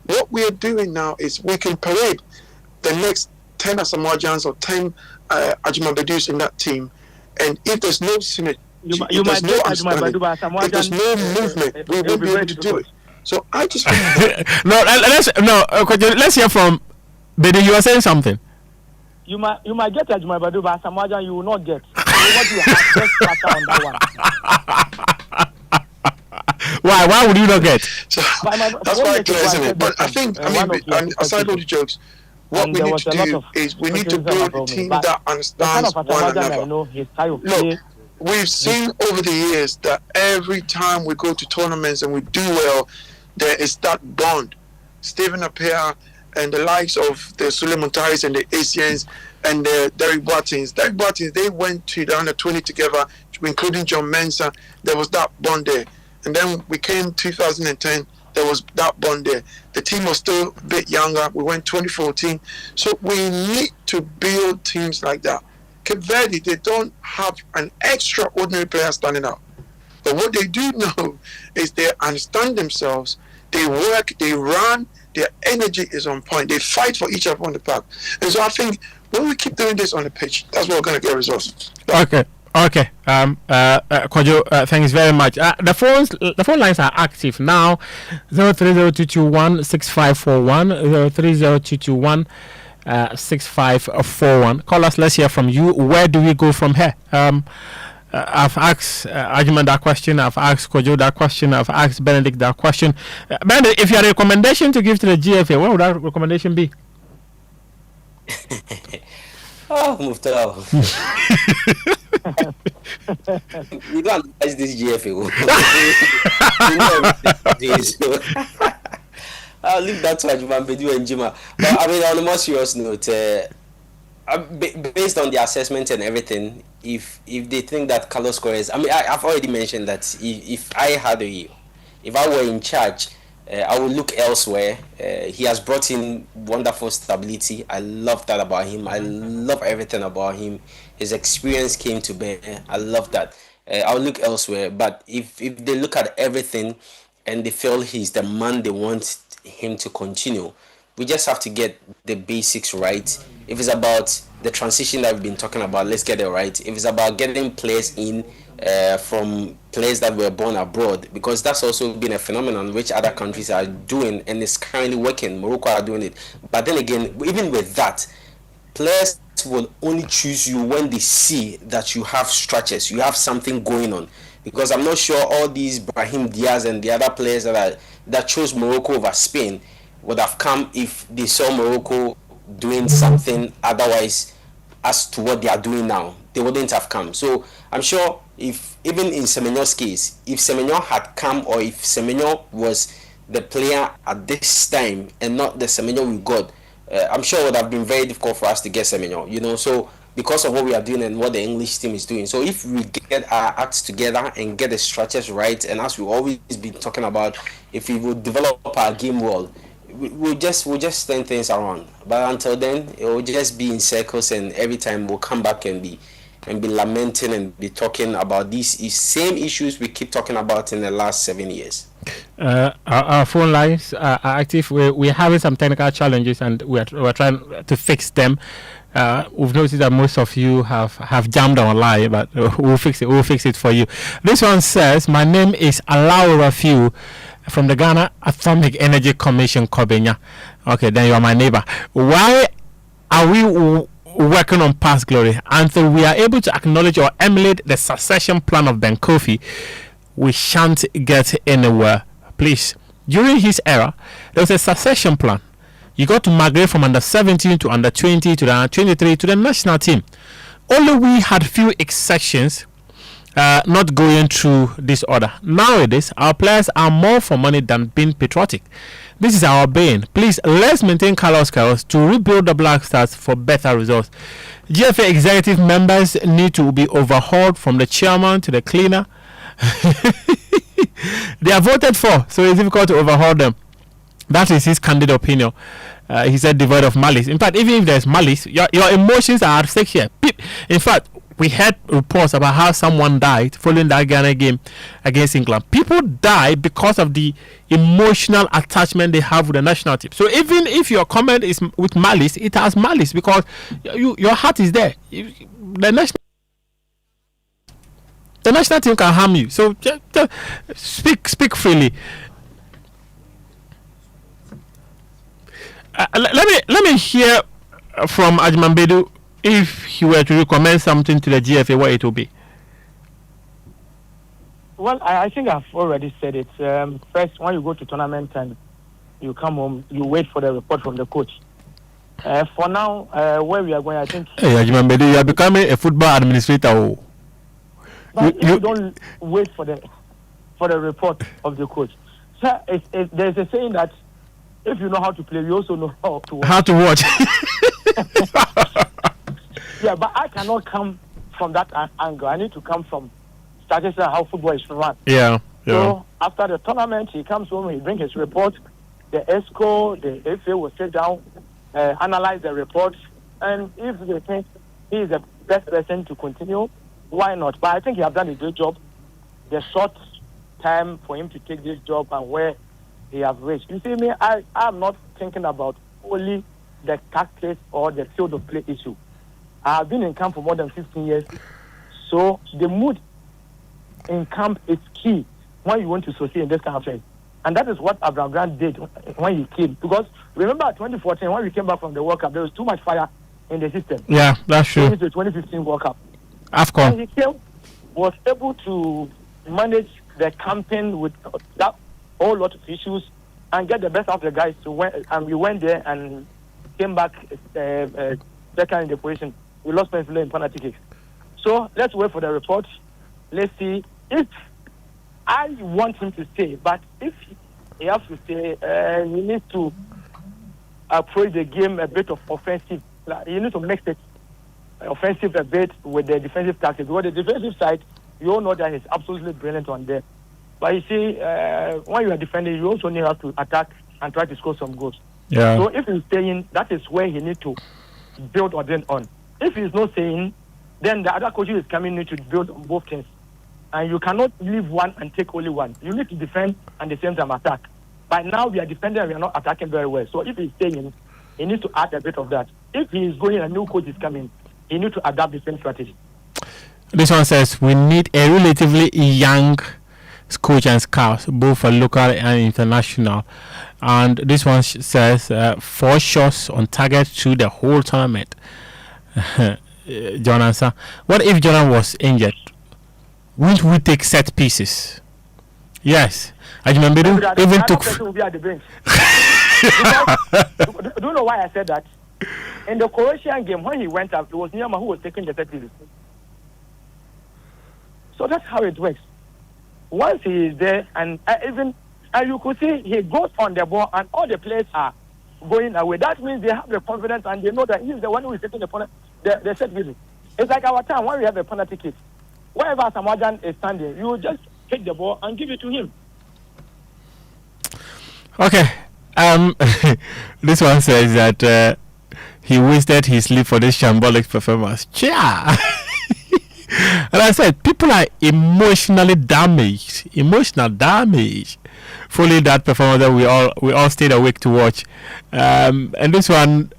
What we are doing now is we can parade the next 10 Asamoah or 10 Ajimabedus in that team. And if there's no synergy, if there's no understanding, if there's no movement, we won't be able to do it. So I just let's hear from Bede. You are saying something. You might get Ajimabedou, but Asamoah you will not get. What you have just on that one. Why would you not get? So, that's why clear, isn't it? But I think, aside all the jokes, what we need to do is we need to build a team that understands one another. Look, we've seen over the years that every time we go to tournaments and we do well, there is that bond. Stephen Appiah and the likes of the Suleiman Taris and the Asians and the Derek Boatins. They went to the under-20 together, including John Mensah. There was that bond there. And then we came 2010, there was that bond there. The team was still a bit younger. We went 2014. So we need to build teams like that. Cape Verde, they don't have an extraordinary player standing out. But what they do know is they understand themselves, they work, they run, their energy is on point. They fight for each other on the park. And so I think when we keep doing this on the pitch, that's what we're going to get results. Okay. Kojo, thanks very much. The phone lines are active now. 0302216541, 0302216541. Call us. Let's hear from you. Where do we go from here? I've asked Ajman that question. I've asked Kojo that question. I've asked Benedict that question. Benedict, if you had a recommendation to give to the GFA, what would that recommendation be? Muftawu. You don't analyze this GFA. I'll leave that to Ajman Bedu and Jima. But I mean, on a more serious note, Based on the assessment and everything, if they think that Carlos Correa, I mean, I've already mentioned that if I were in charge, I would look elsewhere. He has brought in wonderful stability. I love that about him. I love everything about him. His experience came to bear. I love that. I'll look elsewhere. But if they look at everything and they feel he's the man they want him to continue, we just have to get the basics right. If it's about the transition that we've been talking about, let's get it right. If it's about getting players in from players that were born abroad, because that's also been a phenomenon which other countries are doing and it's currently working. Morocco are doing it. But then again, even with that, players will only choose you when they see that you have structures, you have something going on. Because I'm not sure all these Brahim Diaz and the other players that chose Morocco over Spain would have come if they saw Morocco doing something otherwise as to what they are doing now. They wouldn't have come. So I'm sure if even in Semenyo's case, if Semenyo had come, or if Semenyo was the player at this time and not the Semenyo we got, I'm sure it would have been very difficult for us to get Semenyo, you know. So because of what we are doing and what the English team is doing, so if we get our acts together and get the structures right, and as we always been talking about, if we would develop our game well, we'll just turn things around. But until then, it will just be in circles, and every time we'll come back and be lamenting and be talking about these same issues we keep talking about in the last 7 years. Our phone lines are active. We're having some technical challenges, and we're trying to fix them. We've noticed that most of you have jammed online, but we'll fix it. We'll fix it for you. This one says, "My name is Alao Rafiu from the Ghana Atomic Energy Commission, Kobenya." Okay, then you are my neighbor. Why are we working on past glory until we are able to acknowledge or emulate the succession plan of Ben Kofi? We shan't get anywhere. Please, during his era, there was a succession plan. You got to migrate from under 17 to under 20 to the under 23 to the national team. Only we had few exceptions not going through this order. Nowadays, our players are more for money than being patriotic. This is our bane. Please, let's maintain Carlos to rebuild the Black Stars for better results. GFA executive members need to be overhauled from the chairman to the cleaner. They are voted for, so it's difficult to overhaul them. That is his candid opinion. He said devoid of malice. In fact, even if there's malice, your emotions are at stake here. In fact, we heard reports about how someone died following that Ghana game against England. People die because of the emotional attachment they have with the national team. So even if your comment is with malice, it has malice because your heart is there. The national team can harm you. So just speak freely. Let me hear from Ajman Bedu. If he were to recommend something to the GFA, what it will be? Well, I think I've already said it. First, when you go to tournament and you come home, you wait for the report from the coach. For now, where we are going, I think... Hey, Ajman Bedu, you are becoming a football administrator. But you don't wait for the report of the coach. So there's a saying that if you know how to play, you also know how to watch. How to watch. Yeah, but I cannot come from that angle. I need to come from statistics how football is run. Yeah. So after the tournament, he comes home, he brings his report. The ESCO, the FA will sit down, analyze the report, and if they think he is the best person to continue, why not? But I think he has done a great job. The short time for him to take this job and where he has reached. You see me, I'm not thinking about only the tactics or the field of play issue. I have been in camp for more than 15 years. So the mood in camp is key when you want to succeed in this kind of thing. And that is what Abraham Grant did when he came. Because remember 2014, when we came back from the World Cup, there was too much fire in the system. Yeah, that's true. The 2015 World Cup. AFCON. When he came, was able to manage the campaign with that whole lot of issues and get the best out of the guys. And we went there and came back second in the position. We lost Pennsylvania in penalty kicks. So let's wait for the report. Let's see if I want him to stay, but if he has to stay, he needs to approach the game a bit of offensive. Like, you need to mix it offensive a bit with the defensive tactics. Because the defensive side, you all know that he's absolutely brilliant on there. But you see, when you are defending, you also need to attack and try to score some goals. Yeah. So if he's staying, that is where he needs to build or then on. If he's not staying, then the other coach is coming in to build on both things. And you cannot leave one and take only one. You need to defend and at the same time attack. But now we are defending and we are not attacking very well. So if he's staying, he needs to add a bit of that. If he is going and a new coach is coming, he needs to adapt the same strategy. This one says we need a relatively young coach and scouts, both for local and international. And this one says 4 shots on target through the whole tournament. John answer. What if Jordan was injured? Wouldn't we take set pieces? Yes. I remember even took. Will be at the bench. Do you know why I said that? In the Croatian game, when he went up, it was Niyama who was taking the set pieces. So that's how it works. Once he is there, and you could see he goes on the ball, and all the players are going away. That means they have the confidence and they know that he's the one who is taking the set pieces. It's like our time when we have a penalty kick. Wherever Samajan is standing, you just take the ball and give it to him. Okay. This one says that he wasted his sleep for this shambolic performance. Chia. And I said, people are emotional damage following that performance that we all stayed awake to watch. And this one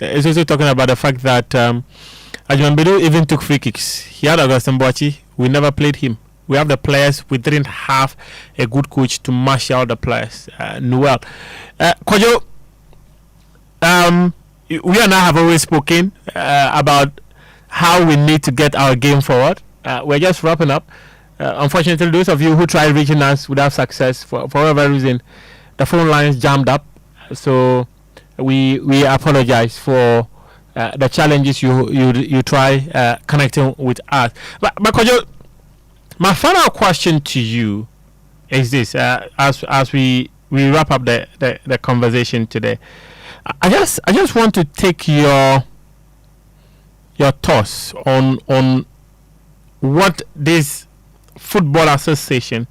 is also talking about the fact that Ajman even took free kicks. He had Augustin Boachi. We never played him. We have the players. We didn't have a good coach to marshal the players. Noel. Kojo, we and I have always spoken about how we need to get our game forward. We're just wrapping up. Unfortunately, those of you who tried reaching us without success, for whatever reason, the phone lines jammed up. So we apologize for the challenges you try connecting with us. But Kojo, my final question to you is this: as we wrap up the conversation today, I just want to take your thoughts on what this football association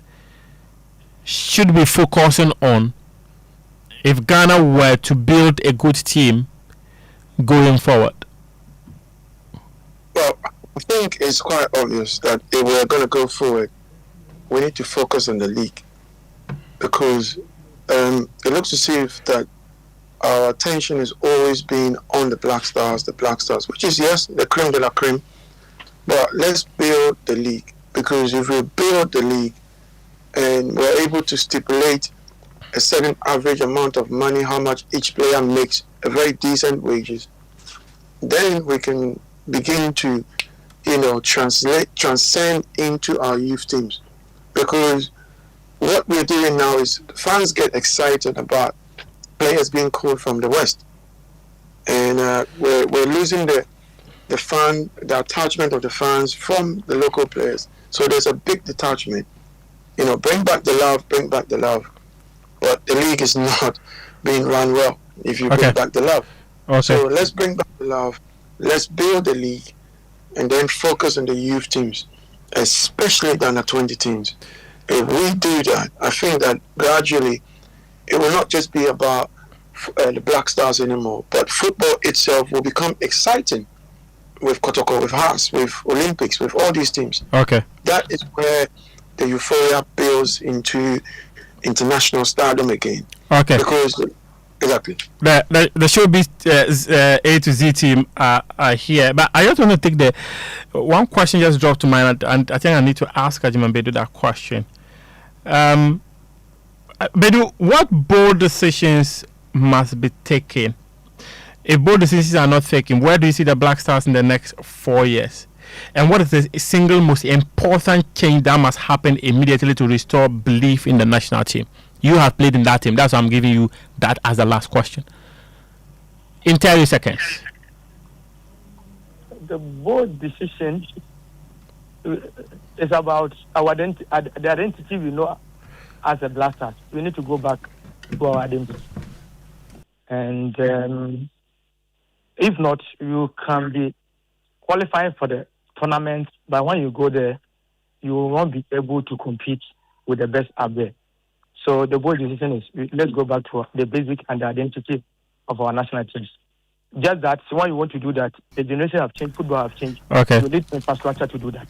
should be focusing on if Ghana were to build a good team going forward. Well, I think it's quite obvious that if we're going to go forward, we need to focus on the league, because it looks as if that our attention has always been on the Black Stars, which is, yes, the creme de la creme, but let's build the league, because if we build the league and we're able to stipulate a certain average amount of money, how much each player makes, a very decent wages, then we can begin to, transcend into our youth teams. Because what we're doing now is fans get excited about players being called from the West, and we're losing the attachment of the fans from the local players. So there's a big detachment. Bring back the love. But the league is not being run well if you bring back the love. Okay. So let's bring back the love. Let's build the league, and then focus on the youth teams, especially the under 20 teams. If we do that, I think that gradually it will not just be about the Black Stars anymore, but football itself will become exciting with Kotoko, with Haas, with Olympics, with all these teams. Okay. That is where the euphoria builds into international stardom again. Okay. Because exactly. The showbiz A to Z team are here, but I just want to take the one question just dropped to mind, and I think I need to ask Ajiman Bedu that question. Bedu, what bold decisions must be taken? If bold decisions are not taken, where do you see the Black Stars in the next 4 years? And what is the single most important change that must happen immediately to restore belief in the national team? You have played in that team. That's why I'm giving you that as the last question. In 30 seconds. The bold decision is about the identity we know as a Black Stars. We need to go back to our identity. And if not, you can be qualifying for the tournament, but when you go there, you won't be able to compete with the best up there. So the bold decision is let's go back to the basic and the identity of our national teams. Just that, so when you want to do that, the generation have changed, football have changed. Okay. You need infrastructure to do that.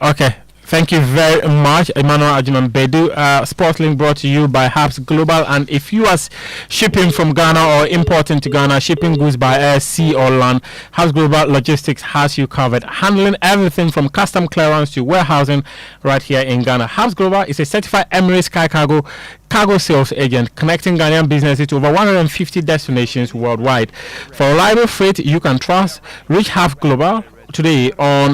Okay. Thank you very much, Emmanuel Ajiman Bedu. Sportlink brought to you by Habs Global. And if you are shipping from Ghana or importing to Ghana, shipping goods by air, sea, or land, Habs Global Logistics has you covered. Handling everything from custom clearance to warehousing right here in Ghana. Habs Global is a certified Emirates Sky cargo sales agent connecting Ghanaian businesses to over 150 destinations worldwide. For reliable freight you can trust, reach Habs Global today on